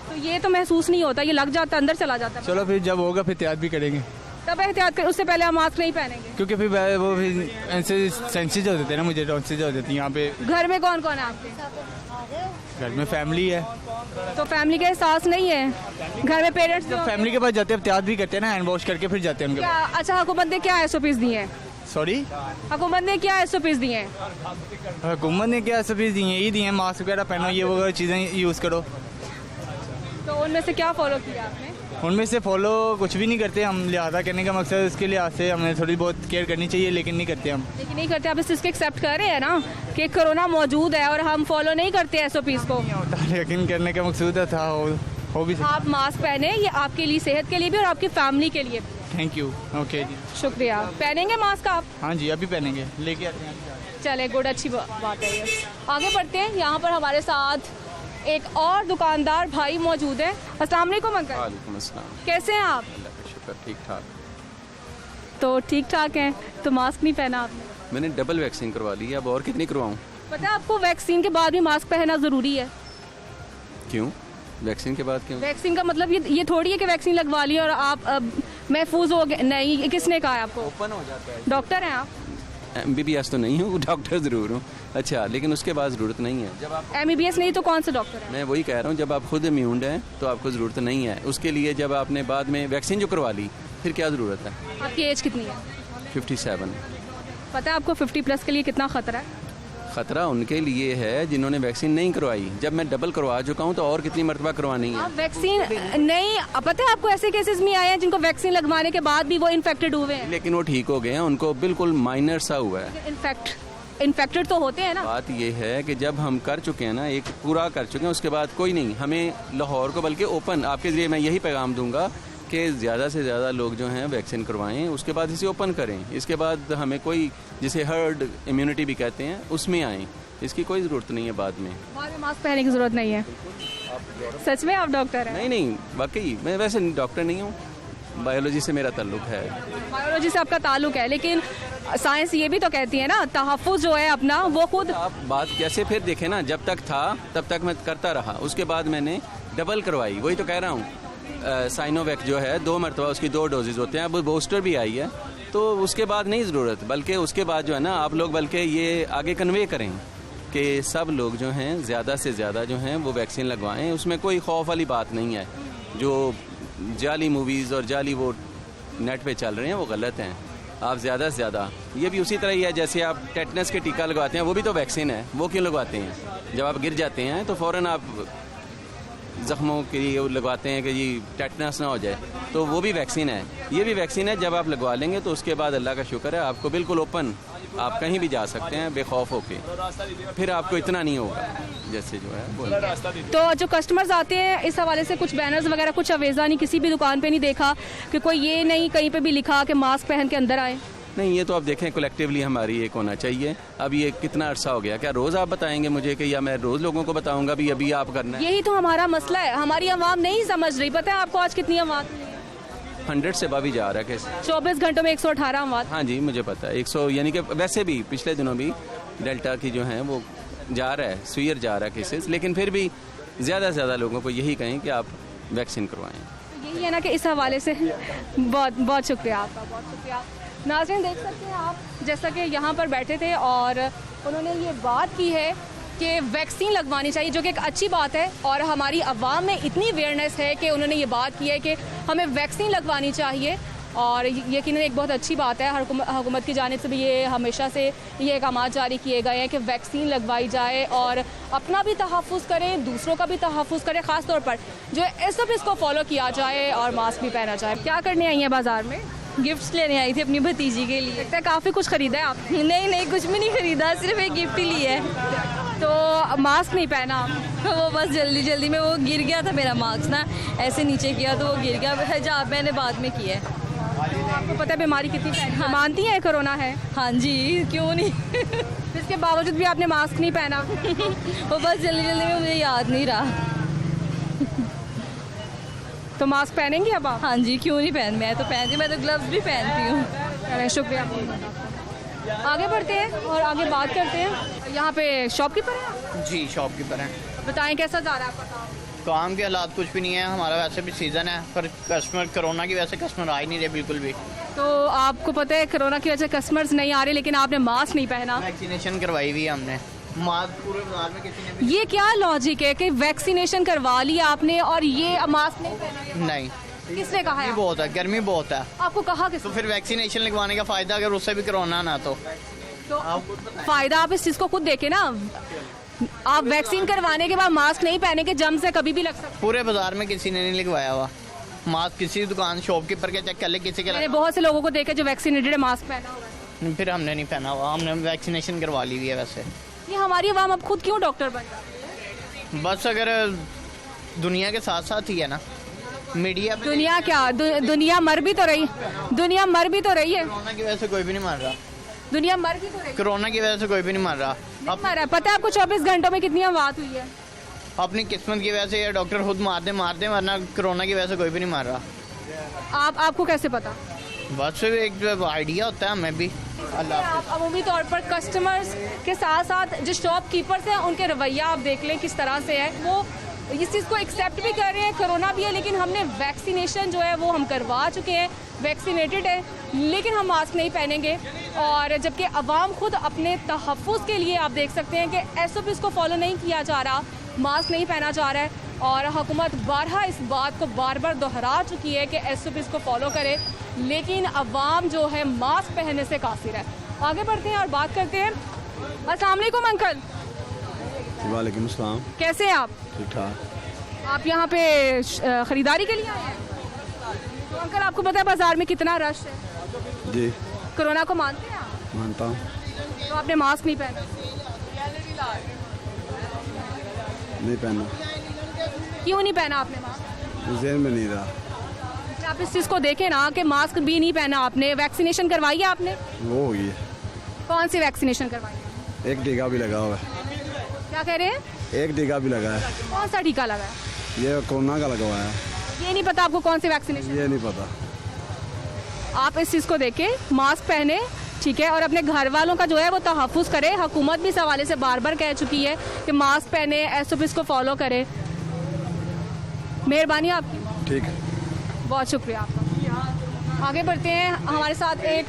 तो ये तो महसूस नहीं होता, ये लग जाता, अंदर चला जाता है। चलो फिर जब होगा फिर एहतियात भी करेंगे। तब एहतियात कर, उससे पहले हम मास्क नहीं पहनेंगे? क्योंकि फिर वो फिर ऐसे सेंसिटिव हो जाते हैं ना, मुझे टॉन्सिल हो जाती है यहाँ पे। घर में कौन कौन है आपके? घर में फैमिली है। तो फैमिली का एहसास नहीं है? घर में पेरेंट्स जब फैमिली के पास जाते हैं एहतियात भी करते हैं ना, हैंड वॉश करके फिर जाते हैं उनके पास। अच्छा, हुकूमत ने क्या SOPs दी हैं? सॉरी, हुकूमत ने क्या SOPs दी हैं? हुकूमत ने क्या SOPs दी हैं? यही दी हैं, मास्क वगैरह पहनो, ये वगैरह चीज़ें यूज़ करो। तो उनमें से क्या फॉलो किया आपने? उनमें से फॉलो कुछ भी नहीं करते हम, लिहाजा करने का मकसद उसके लिहाज से हमें थोड़ी बहुत केयर करनी चाहिए, लेकिन नहीं करते हम। लेकिन नहीं करते आप इस चीज़ को एक्सेप्ट कर रहे हैं ना कि कोरोना मौजूद है और हम फॉलो नहीं करते SOPs को? यकीन करने का मकसूद था, हो भी। आप मास्क पहने, ये आपके लिए, सेहत के लिए भी और आपकी फैमिली के लिए भी। Thank you. ओके जी, शुक्रिया। पहनेंगे मास्क आप? हाँ जी, अभी पहनेंगे, लेके आते हैं। चले, गुड, अच्छी बात है ये। आगे बढ़ते हैं। यहाँ पर हमारे साथ एक और दुकानदार भाई मौजूद है। अस्सलाम वालेकुम अंकल। वालेकुम अस्सलाम। कैसे हैं आप? शुक्र ठीक ठाक। तो ठीक ठाक हैं, तो मास्क नहीं पहना आपने? मैंने डबल वैक्सीन करवा ली है, अब और कितनी करवाऊँ? पता है आपको वैक्सीन के बाद भी मास्क पहनना ज़रूरी है? क्यों? वैक्सीन के बाद क्यों? वैक्सीन का मतलब ये थोड़ी है कि वैक्सीन लगवा ली और आप महफूज हो गए। नहीं, ये किसने कहा है आपको? ओपन हो जाता है। डॉक्टर हैं आप? MBBS तो नहीं हूँ, डॉक्टर ज़रूर हूँ। अच्छा, लेकिन उसके बाद ज़रूरत नहीं है। जब आप MBBS नहीं तो कौन सा डॉक्टर है? मैं वही कह रहा हूँ, जब आप खुद इम्यून हैं तो आपको ज़रूरत नहीं है उसके लिए। जब आपने बाद में वैक्सीन जो करवा ली फिर क्या ज़रूरत है? आपकी एज कितनी है? 57। पता है आपको 50+ के लिए कितना खतरा है? ख़तरा उनके लिए है जिन्होंने वैक्सीन नहीं करवाई। जब मैं डबल करवा चुका हूँ तो और कितनी मरतबा करवानी है? आप वैक्सीन नहीं, पता है आपको ऐसे केसेस में आए हैं जिनको वैक्सीन लगवाने के बाद भी वो इन्फेक्टेड हुए हैं, लेकिन वो ठीक हो गए हैं, उनको बिल्कुल माइनर सा हुआ है। इन्फेक्टेड तो होते हैं ना। बात ये है कि जब हम कर चुके हैं ना, एक पूरा कर चुके हैं, उसके बाद कोई नहीं। हमें लाहौर को बल्कि ओपन, आपके ज़रिए मैं यही पैगाम दूंगा कि ज़्यादा से ज़्यादा लोग जो हैं वैक्सीन करवाएं, उसके बाद इसे ओपन करें। इसके बाद हमें कोई, जिसे हर्ड इम्यूनिटी भी कहते हैं, उसमें आएँ। इसकी कोई ज़रूरत नहीं है बाद में मास्क पहनने की ज़रूरत नहीं है। सच में आप डॉक्टर हैं? नहीं, वाकई मैं वैसे डॉक्टर नहीं हूँ, बायोलॉजी से मेरा ताल्लुक है। बायोलॉजी से आपका ताल्लुक है, लेकिन साइंस ये भी तो कहती है ना, तहफ़्फ़ुज़ जो है अपना वो खुद। आप बात कैसे फिर देखें ना, जब तक था तब तक मैं करता रहा, उसके बाद मैंने डबल करवाई। वही तो कह रहा हूँ, साइनोवैक जो है 2 मरतबा उसकी 2 डोजेज़ होते हैं। अब बूस्टर भी आई है तो उसके बाद नहीं ज़रूरत, बल्कि उसके बाद जो है ना, आप लोग बल्कि ये आगे कन्वे करें कि सब लोग जो हैं ज़्यादा से ज़्यादा जो हैं वो वैक्सीन लगवाएं। उसमें कोई खौफ वाली बात नहीं है। जो जाली मूवीज़ और जाली वो नेट पे चल रहे हैं वो गलत हैं। आप ज़्यादा से ज़्यादा, ये भी उसी तरह ही है जैसे आप टेटनस के टीका लगवाते हैं, वो भी तो वैक्सीन है। वो क्यों लगवाते हैं? जब आप गिर जाते हैं तो फ़ौरन आप ज़ख्मों के लिए लगवाते हैं कि जी टेटनस ना हो जाए, तो वो भी वैक्सीन है। ये भी वैक्सीन है। जब आप लगवा लेंगे तो उसके बाद अल्लाह का शुक्र है, आपको बिल्कुल ओपन, आप कहीं भी जा सकते हैं बेखौफ होके। फिर आपको इतना नहीं होगा जैसे जो है। तो जो कस्टमर्स आते हैं, इस हवाले से कुछ बैनर्स वगैरह, कुछ अवेजा नहीं, किसी भी दुकान पे नहीं देखा कि कोई ये नहीं कहीं पे भी लिखा कि मास्क पहन के अंदर आए? नहीं, ये तो आप देखें कलेक्टिवली हमारी एक होना चाहिए। अब ये कितना अरसा हो गया, क्या रोज़ आप बताएंगे मुझे कि, या मैं रोज़ लोगों को बताऊंगा भी अभी आप करना है? यही तो हमारा मसला है, हमारी आवाम नहीं समझ रही। पता है आपको आज कितनी आवाम? 100 से अभी जा रहा है कैसे? 24 घंटों में 118 अमवात। हाँ जी, मुझे पता है 100, यानी कि वैसे भी पिछले दिनों भी डेल्टा की जो है वो जा रहा है, सुयर जा रहा है केसेस, लेकिन फिर भी ज़्यादा से ज़्यादा लोगों को यही कहें कि आप वैक्सीन करवाएं। यही है ना कि इस हवाले से बहुत बहुत शुक्रिया आपका, बहुत शुक्रिया। नाज़रीन देख सकते हैं आप, जैसा कि यहाँ पर बैठे थे और उन्होंने ये बात की है कि वैक्सीन लगवानी चाहिए, जो कि एक अच्छी बात है। और हमारी आवाम में इतनी अवेयरनेस है कि उन्होंने ये बात की है कि हमें वैक्सीन लगवानी चाहिए, और यकीनन एक बहुत अच्छी बात है। हुकूमत की जानिब से भी ये हमेशा से ये अहकाम जारी किए गए हैं कि वैक्सीन लगवाई जाए और अपना भी तहफ़्फ़ुज़ करें, दूसरों का भी तहफ़्फ़ुज़ करें। ख़ास तौर पर जो इसको फॉलो किया जाए और मास्क भी पहना जाए। क्या करने आई हैं बाज़ार में? गिफ्ट्स लेने आई थी अपनी भतीजी के लिए। लगता है काफ़ी कुछ ख़रीदा है आपने? नहीं, कुछ भी नहीं ख़रीदा, सिर्फ एक गिफ्ट ही ली है। तो मास्क नहीं पहना? वो बस जल्दी में वो गिर गया था मेरा मास्क ना, ऐसे नीचे किया तो वो गिर गया। हिजाब मैंने बाद में किया है। आपको पता है बीमारी कितनी फैली? हाँ। मानती हैं कोरोना है? हाँ जी, क्यों नहीं। इसके बावजूद भी आपने मास्क नहीं पहना? वो बस जल्दी में मुझे याद नहीं रहा। तो मास्क पहनेंगी अब आप? हाँ जी, क्यों नहीं पहन, मैं तो पहनती हूँ, मैं तो ग्लव्स भी पहनती हूँ। शुक्रिया। आगे बढ़ते हैं और आगे बात करते हैं। यहाँ पे शॉपकीपर हैं? जी, शॉपकीपर हैं। बताएं कैसा जा रहा है आपका काम के हालात? कुछ भी नहीं है, हमारा वैसे भी सीज़न है, पर कस्टमर कोरोना की वजह से कस्टमर आ ही नहीं रहे बिल्कुल भी। तो आपको पता है कोरोना की वजह से कस्टमर्स नहीं आ रहे, लेकिन आपने मास्क नहीं पहना? वैक्सीनेशन करवाई हुई है हमने, मास्क पूरे बाजार में किसी ने भी। ये क्या लॉजिक है कि वैक्सीनेशन करवा लिया आपने और ये मास्क नहीं पहना? नहीं। किसने कहा है? बहुत है, गर्मी बहुत है। आपको कहा किसने? तो फिर वैक्सीनेशन लगवाने का फायदा, अगर उससे भी कोरोना ना तो फायदा आप इस चीज को खुद देखे ना। आप वैक्सीन करवाने के बाद मास्क नहीं पहने के जम से कभी भी लग सकता। पूरे बाजार में किसी ने नहीं लगवाया हुआ मास्क, किसी दुकान शॉपकीपर के चेक कर ले, किसी के। मैंने बहुत से लोगों को देखे जो वैक्सीनेटेड मास्क पहना हुआ। फिर हमने नहीं पहना हुआ, हमने वैक्सीनेशन करवा ली हुई है। वैसे ये हमारी आवाम अब खुद क्यों डॉक्टर बन जाती है? बस अगर दुनिया के साथ साथ ही है ना, मीडिया पे। दुनिया क्या, दुनिया मर भी तो रही, दुनिया मर भी तो रही है। कोरोना की वजह से कोई भी नहीं मर रहा। दुनिया मर भी तो रही। कोरोना की वजह से कोई भी नहीं मर रहा। अब मर रहा है। पता है आपको 24 घंटों में कितनी अमवात हुई है? अपनी किस्मत की वजह से, या डॉक्टर खुद मार दे, वरना कोरोना की वजह से कोई भी नहीं मर रहा। आपको कैसे पता? बस एक आइडिया होता है हमें भी। आप अमूमी तौर पर कस्टमर्स के साथ साथ जो शॉपकीपर्स हैं उनके रवैया आप देख लें किस तरह से है, वो इस चीज़ को एक्सेप्ट भी कर रहे हैं। कोरोना भी है लेकिन हमने वैक्सीनेशन जो है वो हम करवा चुके हैं, वैक्सीनेटेड है, लेकिन हम मास्क नहीं पहनेंगे। और जबकि अवाम खुद अपने तहफ़्फ़ुज़ के लिए आप देख सकते हैं कि SOPs को फॉलो नहीं किया जा रहा, मास्क नहीं पहना जा रहा है। और हुकूमत बारहा इस बात को बार बार दोहरा चुकी है कि SOPs को फॉलो करे, लेकिन अवाम जो है मास्क पहनने से कासिर है। आगे बढ़ते हैं और बात करते हैं। अस्सलाम वालेकुम अंकल। वालेकुम अस्सलाम। कैसे हैं आप? ठीक ठाक। आप यहाँ पे ख़रीदारी के लिए आए हैं? तो अंकल आपको पता है बाज़ार में कितना रश है? जी। कोरोना को मानते हैं आप? मानता हूँ। तो आपने मास्क नहीं पहना? नहीं पहना। क्यों नहीं पहना आपने मास्क? ज़हन में नहीं रहा। आप इस चीज़ को देखें ना कि मास्क भी नहीं पहना आपने। वैक्सीनेशन करवाई है आपने? वो हो गई है। कौन सी वैक्सीनेशन करवाई है? एक टीका भी लगा हुआ है। क्या कह रहे हैं? एक टीका भी लगा है। कौन सा टीका लगा है? ये कोरोना का लगा हुआ है। ये नहीं पता आपको कौन सी वैक्सीनेशन? ये नहीं पता। आप इस चीज़ को देखें, मास्क पहने, ठीक है, और अपने घर वालों का जो है वो तहफ़्फ़ुज़ करे। हुकूमत भी इस हवाले से बार बार कह चुकी है कि मास्क पहने, SOPs को फॉलो करे। मेहरबानी आपकी। ठीक है, बहुत शुक्रिया आपका। आगे बढ़ते हैं। हमारे साथ एक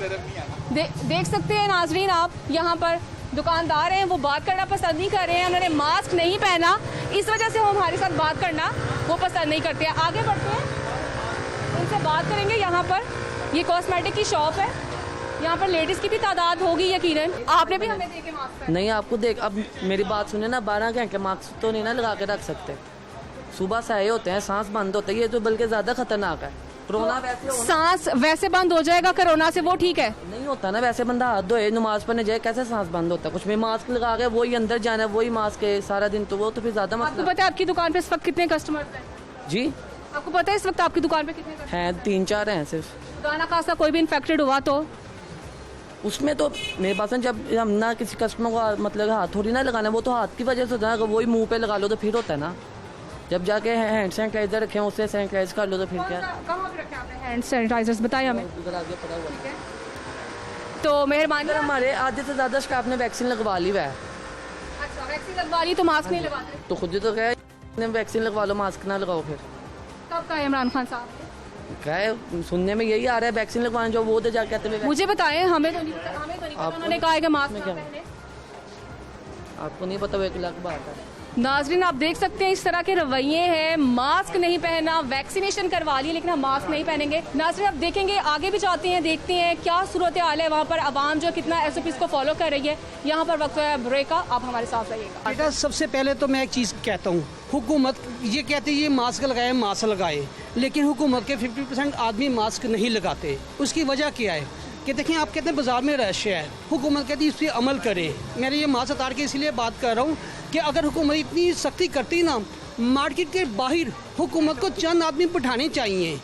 देख सकते हैं नाजरीन, आप यहाँ पर दुकानदार हैं, वो बात करना पसंद नहीं कर रहे हैं। उन्होंने मास्क नहीं पहना, इस वजह से वो हमारे साथ बात करना वो पसंद नहीं करते हैं। आगे बढ़ते हैं, उनसे बात करेंगे। यहाँ पर ये कॉस्मेटिक की शॉप है, यहाँ पर लेडीज़ की भी तादाद होगी यकीनन। आपने भी हमें देखे मास्क? नहीं, आपको देख, अब मेरी बात सुने ना, 12 घंटे मास्क तो नहीं ना लगा के रख सकते। सुबह साए होते हैं, सांस बंद होता है, ये तो बल्कि ज़्यादा खतरनाक है। कोरोना वैसे सांस वैसे बंद हो जाएगा कोरोना से, वो ठीक है? नहीं होता ना, वैसे बंदा हाथ धोए, नमाज पढ़ने जाए, कैसे सांस बंद होता है? कुछ भी मास्क लगा के वही अंदर जाना है, वही मास्क है सारा दिन, तो वो तो फिर ज़्यादा आपको पता है आपकी दुकान पे इस वक्त कितने कस्टमर हैं? जी, आपको पता है इस वक्त आपकी दुकान पे कितने कस्टमर हैं? 3-4 हैं सिर्फ। गाना खासा कोई भी इन्फेक्टेड हुआ तो उसमें तो मेरे पास जब हम ना किसी कस्टमर को मतलब हाथ थोड़ी ना लगाना, वो तो हाथ की वजह से होता है। अगर वही मुंह पे लगा लो तो फिर होता है ना। जब जाके हैंड सैनिटाइजर रखे हैं, उससे सैनिटाइज कर लो तो फिर क्या? कहाँ पे रखे आपने हैंड सैनिटाइजर्स, बताइए हमें। तो मेहरबानी। हमारे आधे से ज़्यादा स्टाफ ने वैक्सीन लगवा ली है। अच्छा, वैक्सीन लगवा ली तो मास्क नहीं लगाते? तो खुद ही तो कहे वैक्सीन लगवा लो, मास्क ना लगाओ। फिर कब कहा इमरान खान साहब? कहे सुनने में यही आ रहा है, वैक्सीन लगवाने जो वो तो जाके कहते हैं। मुझे बताएं, हमें तो नहीं पता। उन्होंने कहा है कि मास्क ना पहने। आपको नहीं पता, वो 1 लाख बात है। नाजरीन आप देख सकते हैं इस तरह के रवैये हैं। मास्क नहीं पहना, वैक्सीनेशन करवा ली लेकिन हम मास्क नहीं पहनेंगे। नाजरीन आप देखेंगे, आगे भी जाते हैं, देखते हैं क्या सूरत हाल है वहाँ पर, आवाम जो कितना SOPs को फॉलो कर रही है। यहाँ पर वक्त है ब्रेक का, आप हमारे साथ रहिएगा। बेटा सबसे पहले तो मैं एक चीज़ कहता हूँ, हुकूमत ये कहती है ये मास्क लगाए, मास्क लगाए, लेकिन हुकूमत के 50% आदमी मास्क नहीं लगाते। उसकी वजह क्या है कि देखें, आप कहते हैं बाज़ार में रश है, हुकूमत कहती है इस पर अमल करें। मैं ये मास्क उतार के इसलिए बात कर रहा हूँ कि अगर हुकूमत इतनी सख्ती करती ना, मार्केट के बाहर हुकूमत को चंद आदमी बिठाने चाहिए।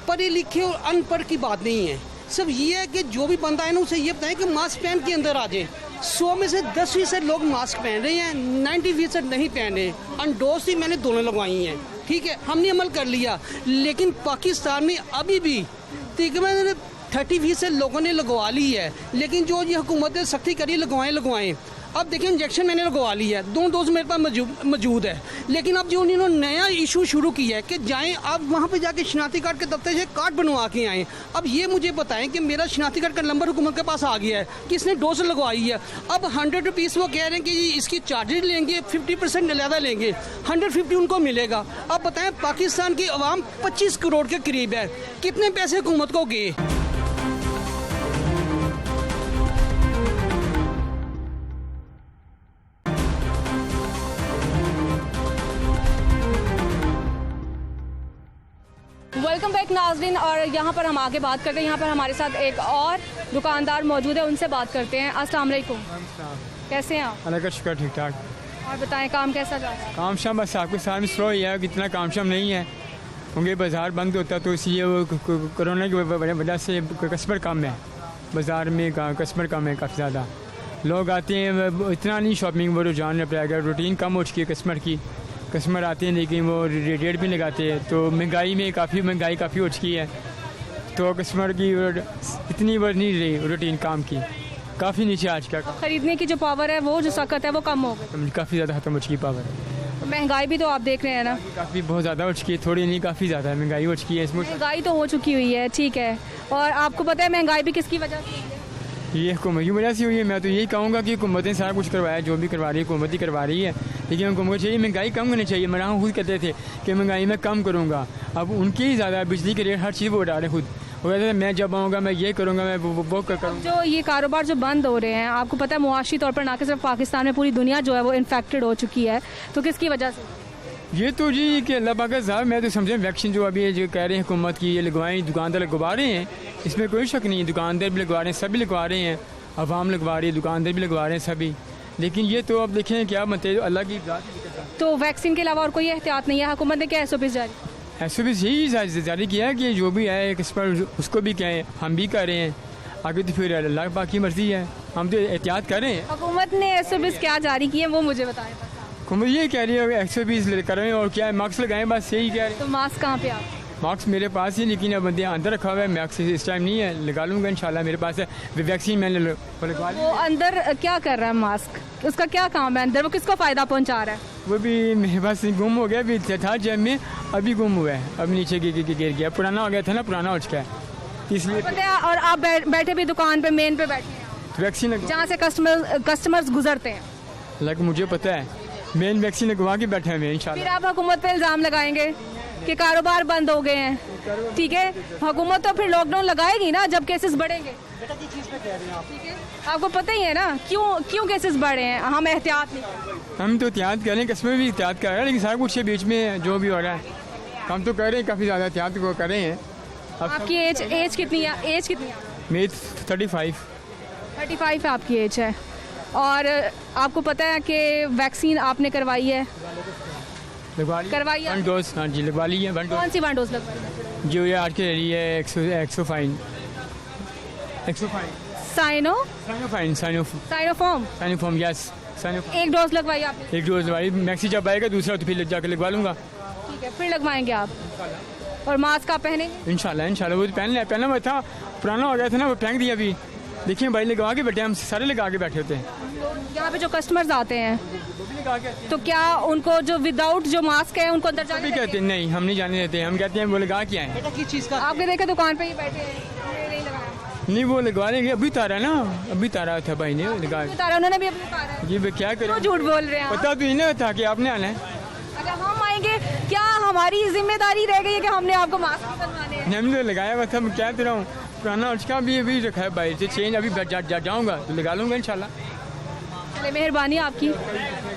पढ़े लिखे और अनपढ़ की बात नहीं है, सिर्फ ये है कि जो भी बंदा है ना उसे ये बताएं कि मास्क पहन के अंदर आ जाए। 100 में से 10% लोग मास्क पहन रहे हैं, 90% नहीं पहन रहे। अनडोज ही मैंने दोनों लगवाई हैं, ठीक है, हमने अमल कर लिया। लेकिन पाकिस्तान में अभी भी तकरीबन 30% लोगों ने लगवा ली है, लेकिन जो ये हुकूमत ने सख्ती करी लगवाएं। अब देखिए इंजेक्शन मैंने लगवा ली है, 2 डोज मेरे पास मौजूद है, लेकिन अब जो उन्होंने नया इशू शुरू किया है कि जाएं आप वहाँ पे जाके शनाख्ती कार्ड के दफ्तर से कार्ड बनवा के आएँ। अब ये मुझे बताएं कि मेरा शनाख्ती कार्ड का नंबर हुकूमत के पास आ गया है, किसने डोज लगवाई है। अब 100 रुपीज़ वो कह रहे हैं कि इसकी चार्जेज लेंगे, 50% ज़्यादा लेंगे, 150 उनको मिलेगा। अब बताएँ पाकिस्तान की आवाम 25 करोड़ के करीब है, कितने पैसे हुकूमत को गए? वेलकम बैक नाजरीन, और यहाँ पर हम आगे बात करते हैं। यहाँ पर हमारे साथ एक और दुकानदार मौजूद है, उनसे बात करते हैं। अस्सलाम वालेकुम, कैसे हैं आप? अल्लाह का शुक्र, ठीक ठाक। और बताएं काम कैसा जा रहा है? काम शाम बस आपके सामने स्लो ही है, इतना काम शाम नहीं है क्योंकि बाज़ार बंद होता तो इसलिए वो कोरोना की वजह से कस्टमर कम है, बाज़ार में कस्टमर कम है काफ़ी ज़्यादा। लोग आते हैं, इतना नहीं शॉपिंग वो रुझान अपना रूटीन कम हो चुकी है कस्टमर की। कस्टमर आते हैं लेकिन वो रेट भी लगाते हैं, तो महंगाई काफ़ी हो चुकी है। तो कस्टमर की इतनी वो नहीं रही रूटीन काम की, काफ़ी नीचे आज का खरीदने की जो पावर है वो जो सख्त है वो कम हो गई, काफ़ी ज़्यादा खत्म हो चुकी पावर। महंगाई भी तो आप देख रहे हैं ना, काफ़ी बहुत ज़्यादा हो चुकी है, थोड़ी नहीं काफ़ी ज़्यादा महंगाई हो चुकी है इसमें। महंगाई तो हो चुकी हुई है, ठीक है, और आपको पता है महंगाई भी किसकी वजह से हुई है? ये हुकूमत की वजह से हुई है। मैं तो यही कहूँगा कि हुकूमत ने सारा कुछ करवाया, जो भी करवा रही है हुकूमत ही करवा रही है, लेकिन हुकूमत को चाहिए महंगाई कम करनी चाहिए। मेरा खुद कहते थे कि महंगाई मैं कम करूँगा, अब उनकी ही ज़्यादा बिजली के रेट हर चीज़ वो उड़ा रहे खुद, वो कहते थे मैं जब आऊँगा मैं ये करूँगा, मैं वो करूँगा। जो ये कारोबार जो बंद हो रहे हैं, आपको पता है मुआशी तौर पर ना कि सिर्फ पाकिस्तान में पूरी दुनिया जो है वो इन्फेक्टेड हो चुकी है, तो किसकी वजह से? ये तो जी कि अल्लाह पाक साहब, मैं तो समझे वैक्सीन जो अभी जो कह रहे हैं हुकूमत की ये लगवाएं, दुकानदार लगवा रहे हैं, इसमें कोई शक नहीं है, दुकानदार भी लगवा रहे हैं, सभी लगवा रहे हैं, अवाम लगवा रही है, दुकानदार भी लगवा रहे हैं सभी, लेकिन ये तो अब देखें क्या बनते हैं, अल्लाह की तो वैक्सीन के अलावा और कोई एहतियात नहीं है? हुकूमत ने क्या SOP जारी? SOP यही जारी किया है कि जो भी है किस पर उसको भी कहें, हम भी कर रहे हैं, आगे तो फिर अल्लाह पाक की मर्जी है, हम तो एहतियात कर रहे हैं। हुकूमत ने SOP क्या जारी किए वो मुझे बताएं। हुकूमत ये कह रही है SOP कर रहे हैं और क्या है, मास्क लगाएं, बस यही कह रहे हैं। तो मास्क कहाँ पे आप? मास्क मेरे पास ही, लेकिन अब बंदे अंदर रखा हुआ है, मास्क इस टाइम नहीं है, लगा लूँगा इंशाल्लाह, मेरे पास है वैक्सीन मैंने लगवा ली। वो अंदर क्या कर रहा है मास्क, उसका क्या काम है अंदर, वो किसको फ़ायदा पहुंचा रहा है? वो भी मेरे पास गुम हो गया, अभी था जेब में, अभी गुम हुआ है, अब नीचे गिर गया, पुराना हो गया था ना, पुराना हो चुका है इसलिए। और आप बैठे भी दुकान पे, मेन पे बैठे हैं वैक्सीन जहाँ से कस्टमर्स गुजरते हैं, लग मुझे पता है, मेन वैक्सीन लगवा के बैठे हैं इंशाल्लाह। फिर आप हुकूमत पे इल्ज़ाम लगाएंगे कि कारोबार बंद हो गए हैं, ठीक है, हुकूमत तो फिर लॉकडाउन लगाएगी ना जब केसेस बढ़ेंगे, ठीक है, आपको पता ही है ना क्यों केसेस बढ़े हैं, हम एहतियात नहीं, हम तो एहतियात कर रहे हैं, कस्टमर भी एहतियात कर रहे हैं, लेकिन सारा कुछ के बीच में जो भी हो रहा है हम तो कर रहे हैं, काफ़ी ज़्यादा एहतियात को कर रहे हैं। आपकी एज कितनी है? मेरी 35 है आपकी एज है, और आपको पता है कि वैक्सीन आपने करवाई है? करवाई है 1 डोज, हाँ जी लगवा ली है 1 डोज। कौन सी 1 डोज लगवाई? जो ये आज के रही है 105 साइनोफॉर्म, यस साइनोफॉर्म। 1 डोज लगवाई आपने? 1 डोज लगवाई, मैक्सी जब आएगा दूसरा तो फिर जाकर लगवा लूँगा। ठीक है, फिर लगवाएंगे आप, और मास्क आप पहनेंगे? इंशाल्लाह वो पहना हुआ था, पुराना हो गया था ना, वो फेंक दिया अभी, देखिए भाई लगा के बैठे, हम सारे लगा के बैठे होते हैं। यहाँ पे जो कस्टमर्स आते हैं तो क्या उनको जो विदाउट जो मास्क है उनको अंदर जाने देते? कहते हैं नहीं, हम नहीं जाने देते, हम कहते हैं वो लगा के आए। आपने देखा दुकान पे ही बैठे हैं, नहीं वो लगवा लेंगे, अभी तारा ना, अभी तारा था भाई ने लगा, उन्होंने भी अपने तारा जी क्या करें, झूठ बोल रहे हैं, पता तो ही ना था कि आपने आना है। अच्छा हम आएंगे, क्या हमारी जिम्मेदारी रह गई है कि हमने आपको मास्क बनवाने हैं? हमने तो लगाया हुआ था, मैं क्या रहा हूँ, पुराना उसका भी अभी रखा है बाहर से, चेंज अभी जाऊँगा तो लगा लूँगा इंशाल्लाह। चले मेहरबानी आपकी।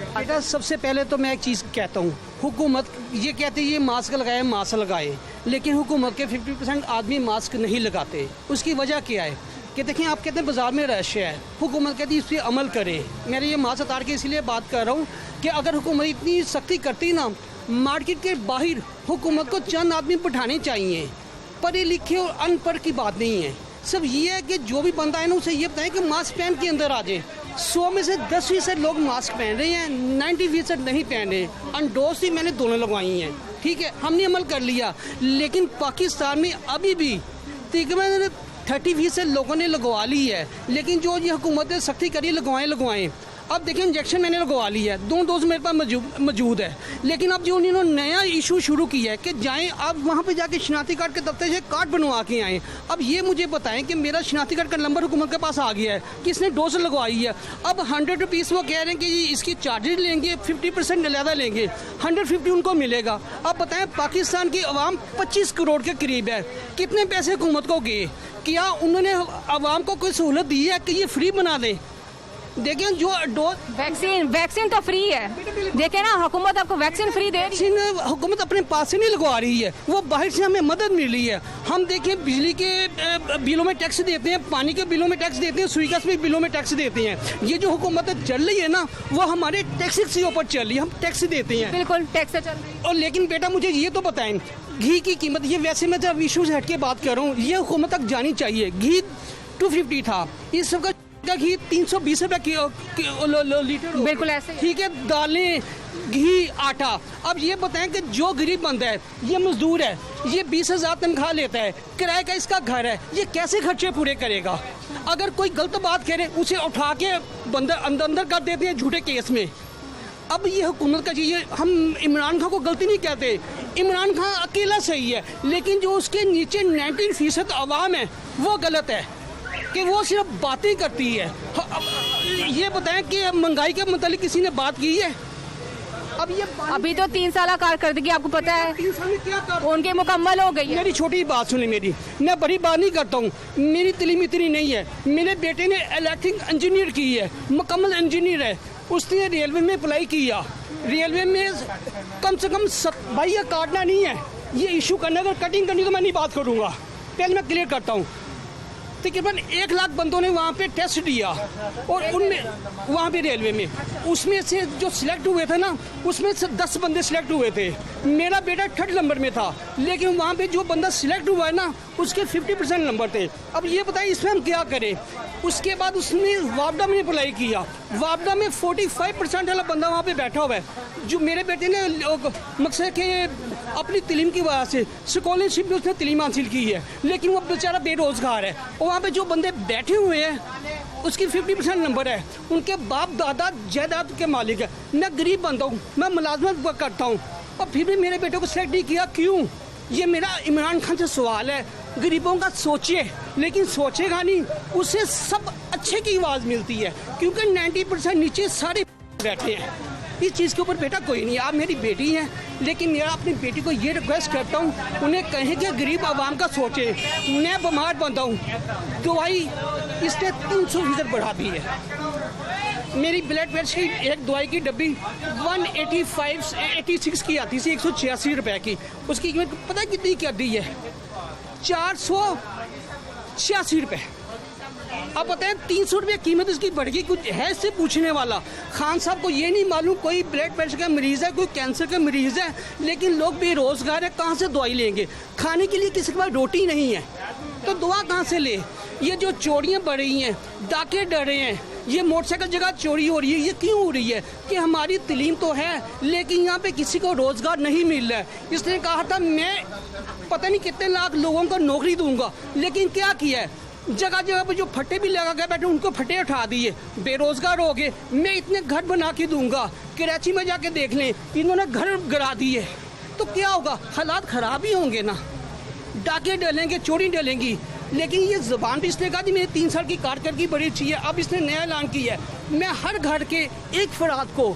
बेटा सबसे पहले तो मैं एक चीज़ कहता हूँ, हुकूमत ये कहती है ये मास्क लगाए, लेकिन हुकूमत के 50% आदमी मास्क नहीं लगाते। उसकी वजह क्या है कि देखें, आप कहते हैं बाज़ार में रश है, हुकूमत कहती है इस पर अमल करे। मैंने ये मास्क उतार के इसलिए बात कर रहा हूँ कि अगर हुकूमत इतनी सख्ती करती ना, मार्केट के बाहर हुकूमत को चंद आदमी बिठाने चाहिए, पढ़े लिखे और अनपढ़ की बात नहीं है, सब ये है कि जो भी बंदा है ना उसे ये बताएं कि मास्क पहन के अंदर आ जाए। 100 में से 10% लोग मास्क पहन रहे हैं, 90% नहीं पहन रहे। अनडोज ही मैंने दोनों लगवाई हैं, ठीक है, हमने अमल कर लिया, लेकिन पाकिस्तान में अभी भी तकरीबन 30% लोगों ने लगवा ली है, लेकिन जो ये हुकूमत ने सख्ती करी लगवाएं। अब देखिए इंजेक्शन मैंने लगवा ली है, 2 डोज मेरे पास मौजूद है, लेकिन अब जो उन्होंने नया इशू शुरू किया है कि जाएं आप वहाँ पे जाके शनाख्ती कार्ड के दफ्तर से कार्ड बनवा के आएँ। अब ये मुझे बताएं कि मेरा शनाख्ती कार्ड का नंबर हुकूमत के पास आ गया है, किसने डोज लगवाई है, अब 100 रुपीज़ वो कह रहे हैं कि इसकी चार्जेज लेंगे, 50% ज़्यादा लेंगे, 150 उनको मिलेगा। अब बताएं पाकिस्तान की आवाम 25 करोड़ के करीब है, कितने पैसे हुकूमत को गए, क्या उन्होंने आवाम को कोई सहूलत दी है कि ये फ्री बना दें? देखिए जो वैक्सीन तो फ्री है, देखिए ना हुकूमत आपको वैक्सीन फ्री दे रही है, हुकूमत अपने पास से नहीं लगवा रही है, वो बाहर से हमें मदद मिल रही है। हम देखिए बिजली के बिलों में टैक्स देते हैं, पानी के बिलों में टैक्स देते हैं, सुई गैस में बिलों में टैक्स देते हैं। ये जो हुकूमत चल रही है ना, वो हमारे टैक्स के ऊपर चल रही है, हम टैक्स देते हैं, बिल्कुल टैक्स चल रही है। और लेकिन बेटा मुझे ये तो बताएं, घी की कीमत, ये वैसे मैं जब इशू से हट के बात कर रहा हूँ, ये हुकूमत तक जानी चाहिए। घी 250 था, इस सबका घी 320 रुपये लीटर, बिल्कुल ऐसे, ठीक है। दालें घी, आटा। अब ये बताएं कि जो गरीब बंदा है, ये मजदूर है, ये 20,000 तनख्वाह लेता है, किराए का इसका घर है, ये कैसे खर्चे पूरे करेगा? अगर कोई गलत बात करे उसे उठा के बंदा अंदर कर देते हैं झूठे केस में। अब ये हुकूमत का चीज़, हम इमरान खान को गलती नहीं कहते, इमरान खान अकेला सही है, लेकिन जो उसके नीचे 90% आवाम है वो गलत है कि वो सिर्फ बातें करती है। ये बताएं कि महंगाई के मतलब किसी ने बात की है? अब ये अभी तो 3 साल कारकर्दगी आपको पता है 3 साल में क्या कर उनके मुकम्मल हो गई है। मेरी छोटी बात सुनी, मेरी, मैं बड़ी बात नहीं करता हूँ, मेरी तलीम इतनी नहीं है। मेरे बेटे ने इलेक्ट्रिक इंजीनियर की है, मुकम्मल इंजीनियर है, उसने रेलवे में अप्लाई किया। रेलवे में कम से कम भाई ये काटना नहीं है, ये इशू करना, अगर कटिंग करनी तो मैं नहीं बात करूँगा, पहले मैं क्लियर करता हूँ। तकरीबन 1 लाख बंदों ने वहाँ पे टेस्ट दिया और उनमें वहाँ पे रेलवे में उसमें से जो सिलेक्ट हुए थे ना, उसमें से 10 बंदे सिलेक्ट हुए थे। मेरा बेटा 3rd नंबर में था, लेकिन वहाँ पे जो बंदा सिलेक्ट हुआ है ना, उसके 50% नंबर थे। अब ये बताइए इसमें हम क्या करें? उसके बाद उसने वापडा में अप्लाई किया, वापडा में 45% वाला बंदा वहाँ पे बैठा हुआ है। जो मेरे बेटे ने मकसद के अपनी तलीम की वजह से स्कॉलरशिप भी उसने तलीम हासिल की है, लेकिन वो बेचारा बेरोज़गार है। और वहाँ पे जो बंदे बैठे हुए हैं उसकी 50% नंबर है, उनके बाप दादा जायदाद के मालिक है। मैं गरीब बंदा हूँ, मैं मुलाजमत करता हूँ, और फिर भी मेरे बेटे को सेलेक्ट नहीं किया, क्यों? ये मेरा इमरान खान से सवाल है। गरीबों का सोचिए, लेकिन सोचेगा नहीं, उससे सब अच्छे की आवाज़ मिलती है, क्योंकि 90% नीचे सारे बैठे हैं। इस चीज़ के ऊपर बेटा कोई नहीं, आप मेरी बेटी हैं, लेकिन मेरा अपनी बेटी को ये रिक्वेस्ट करता हूँ, उन्हें कहें कि गरीब आवाम का सोचे। मैं बीमार बनता हूँ, दवाई इसने 300% बढ़ा दी है। मेरी ब्लड प्रेशर की एक दवाई की डब्बी 186 की आती थी, 186 रुपए की, उसकी कीमत पता है कितनी कर दी है? 486 रुपये। अब पता है 300 रुपये कीमत इसकी बढ़ गई। कुछ है इससे पूछने वाला? खान साहब को ये नहीं मालूम कोई ब्लड प्रेशर का मरीज़ है, कोई कैंसर का मरीज़ है, लेकिन लोग बेरोज़गार है, कहाँ से दवाई लेंगे? खाने के लिए किसी के पास रोटी नहीं है तो दवा कहाँ से ले? ये जो चोरियाँ बढ़ रही हैं, डाके डर रहे हैं, ये मोटरसाइकिल जगह चोरी हो रही है, ये क्यों हो रही है? कि हमारी तलीम तो है, लेकिन यहाँ पे किसी को रोज़गार नहीं मिल रहा है। इसने कहा था मैं पता नहीं कितने लाख लोगों को नौकरी दूंगा, लेकिन क्या किया है? जगह जगह पे जो फट्टे भी लगा के बैठे उनको फट्टे उठा दिए, बेरोजगार हो गए। मैं इतने घर बना के दूंगा, कराची में जाके देख लें, इन्होंने घर गिरा दिए, तो क्या होगा? हालात ख़राब ही होंगे ना, डाके डलेंगे, चोरी डलेंगी। लेकिन ये ज़बान भी इसने कहा कि मेरे 3 साल की कारकर्दगी बड़ी अच्छी है। अब इसने नया ऐलान किया है, मैं हर घर के एक फराद को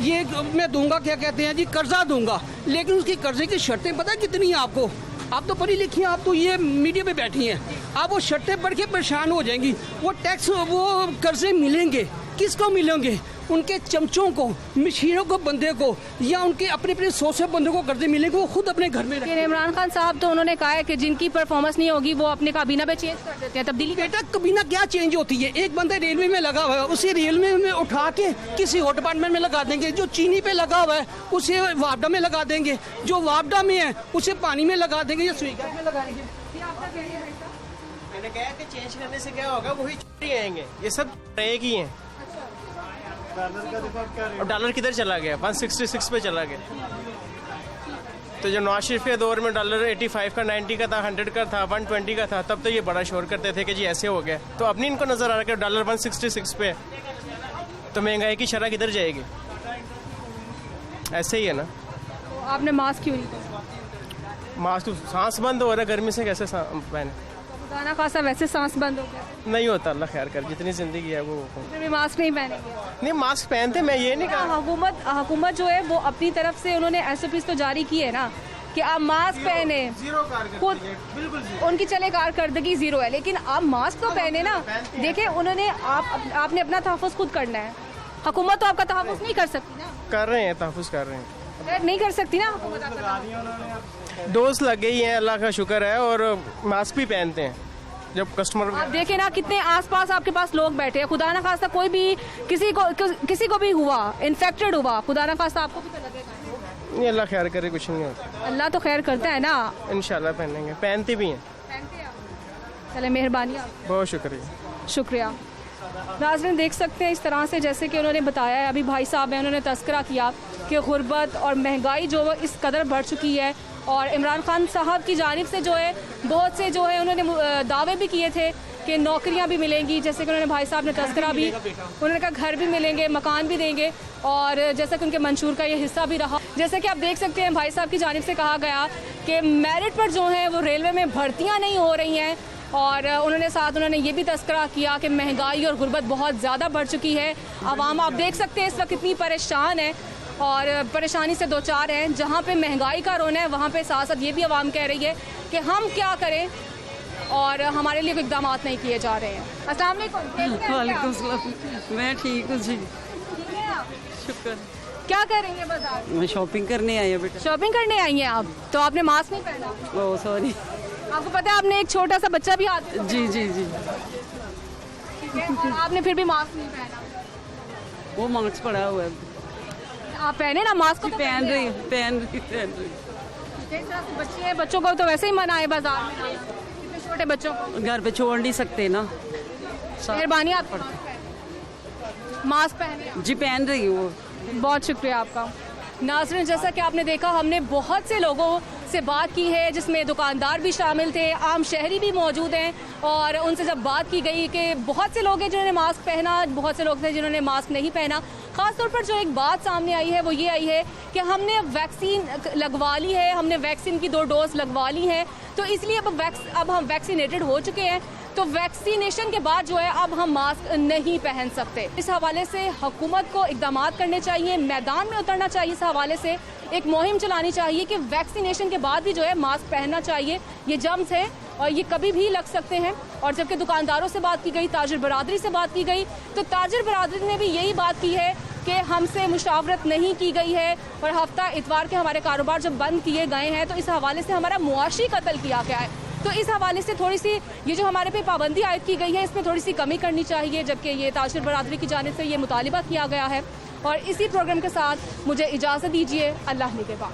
ये मैं दूंगा, क्या कहते हैं जी, कर्जा दूंगा। लेकिन उसकी कर्जे की शर्तें पता है कितनी हैं आपको? आप तो पढ़ी लिखी हैं, आप तो ये मीडिया पे बैठी हैं, आप वो शर्तें पढ़ के परेशान हो जाएंगी। वो टैक्स, वो कर्जे मिलेंगे किसको मिलेंगे? उनके चमचों को, मशीनों को, बंदे को, या उनके अपने अपने 100 बंदों को कर्जे मिलेंगे, वो खुद अपने घर में रखें। इमरान खान साहब तो उन्होंने कहा है कि जिनकी परफॉर्मेंस नहीं होगी वो अपने काबीना पे चेंज कर देते हैं, तब्दीली। बेटा काबीना क्या चेंज होती है? एक बंदा रेलवे में लगा हुआ है, उसे रेलवे में उठा के किसी और डिपार्टमेंट में लगा देंगे। जो चीनी पे लगा हुआ है उसे वापडा में लगा देंगे, जो वापडा में है उसे पानी में लगा देंगे या स्वीकार में लगाएंगे। मैंने कहा कि चेंज करने से क्या होगा, वही चोरी आएंगे, ये सब एक ही हैं। और डॉलर किधर चला गया? 166 पे चला गया। तो जो नवाज शरीफ के दौर में डॉलर 85 का, 90 का था, 100 का था, 120 का था, तब तो ये बड़ा शोर करते थे कि जी ऐसे हो गया। तो अब नहीं इनको नजर आ रहा कि डॉलर 166 पे, तो महंगाई की शरह किधर जाएगी? ऐसे ही है ना। तो आपने मास्क क्यों नहीं पहना? मास्क तो सांस बंद हो रहा है, गर्मी से कैसे पहने? खुदा खासा वैसे सांस बंद हो गया। नहीं होता, अल्लाह खैर कर, जितनी जिंदगी है वो। फिर भी मास्क नहीं पहनेंगे? नहीं, मास्क पहनते, मैं ये नहीं कहा। हुकूमत जो है वो अपनी तरफ से उन्होंने SOPs तो जारी की है ना कि आप मास्क पहने। खुद उनकी चले कारकर्दगी 0 है, लेकिन आप मास्क तो पहने ना। देखें, उन्होंने आपने अपना तहफ़्फ़ुज़ खुद करना है। हुकूमत तो आपका तहफ़्फ़ुज़ नहीं कर सकती ना। कर रहे हैं, तहफ़्फ़ुज़ कर रहे हैं। नहीं कर सकती ना हुकूमत। डोज लग गई है, अल्लाह का शुक्र है, और मास्क भी पहनते हैं जब कस्टमर। आप देखें ना कितने आसपास आपके पास लोग बैठे हैं, खुदा ना खास्ता कोई भी किसी को भी हुआ, इन्फेक्टेड हुआ, खुदा ना खास्ता आपको भी तो लगेगा। नहीं, अल्लाह खैर करे, कुछ नहीं होता। अल्लाह तो खैर करता है ना। इंशाल्लाह पहनेंगे, पहनते भी हैं। चले, मेहरबानी, बहुत शुक्रिया। शुक्रिया। नाज़रीन देख सकते हैं इस तरह से, जैसे कि उन्होंने बताया है, अभी भाई साहब हैं, उन्होंने तस्करा किया कि गुर्बत और महंगाई जो है इस कदर बढ़ चुकी है। और इमरान खान साहब की जानिब से जो है बहुत से जो है उन्होंने दावे भी किए थे कि नौकरियां भी मिलेंगी, जैसे कि उन्होंने भाई साहब ने तस्करा भी, उन्होंने कहा घर भी मिलेंगे, मकान भी देंगे, और जैसा कि उनके मंशूर का ये हिस्सा भी रहा। जैसे कि आप देख सकते हैं भाई साहब की जानिब से कहा गया कि मेरिट पर जो है वो रेलवे में भर्तियाँ नहीं हो रही हैं, और उन्होंने ये भी तस्करा किया कि महंगाई और गुर्बत बहुत ज़्यादा बढ़ चुकी है। आवाम आप देख सकते हैं इस वक्त कितनी परेशान है और परेशानी से दो चार हैं। जहाँ पे महंगाई का रोना है वहाँ पे साथ साथ ये भी आवाम कह रही है कि हम क्या करें और हमारे लिए कोई इक़दाम नहीं किए जा रहे हैं। अस्सलाम वालेकुम। वालेकुम सलाम। मैं ठीक हूँ जी। ठीक है आप? शुक्र। क्या कर रही हैं बाजार? मैं शॉपिंग करने आई हूँ बेटा। शॉपिंग करने आई हैं आप? तो आपने मास्क नहीं पहना? Oh sorry. आपको पता है आपने एक छोटा सा बच्चा भी हाथ में? जी जी जी। ठीक है, और आपने फिर भी मास्क नहीं पहना? वो मास्क पड़ा हुआ है। आप पहने ना मास्क। तो पहन रही। बच्चे हैं, बच्चों को तो वैसे ही मना है बाजार में, इतने छोटे बच्चों को घर पे छोड़ नहीं सकते ना। मेहरबानी आप मास्क पहने। जी पहन रही हूँ। बहुत शुक्रिया आपका। नाज़रीन, जैसा कि आपने देखा हमने बहुत से लोगों से बात की है जिसमें दुकानदार भी शामिल थे, आम शहरी भी मौजूद हैं, और उनसे जब बात की गई कि बहुत से लोग हैं जिन्होंने मास्क पहना, बहुत से लोग थे जिन्होंने मास्क नहीं पहना। ख़ास तौर पर जो एक बात सामने आई है वो ये आई है कि हमने अब वैक्सीन लगवा ली है, हमने वैक्सीन की 2 डोज लगवा ली हैं, तो इसलिए अब हम वैक्सीनेटेड हो चुके हैं, तो वैक्सीनेशन के बाद जो है अब हम मास्क नहीं पहन सकते। इस हवाले से हुकूमत को इक़दामात करने चाहिए, मैदान में उतरना चाहिए, इस हवाले से एक मुहिम चलानी चाहिए कि वैक्सीनेशन के बाद भी जो है मास्क पहनना चाहिए। ये जर्म्स है और ये कभी भी लग सकते हैं। और जबकि दुकानदारों से बात की गई, ताजिर बरादरी से बात की गई, तो ताजिर बरादरी ने भी यही बात की है कि हमसे मुशावरत नहीं की गई है और हफ्ता इतवार के हमारे कारोबार जब बंद किए गए हैं तो इस हवाले से हमारा मुआशी कत्ल किया गया है। तो इस हवाले से थोड़ी सी ये जो हमारे पे पाबंदी आयद की गई है इसमें थोड़ी सी कमी करनी चाहिए, जबकि ये ताजिर बरादरी की जानिब से ये मुतालिबा किया गया है। और इसी प्रोग्राम के साथ मुझे इजाज़त दीजिए। अल्लाह निगहबान।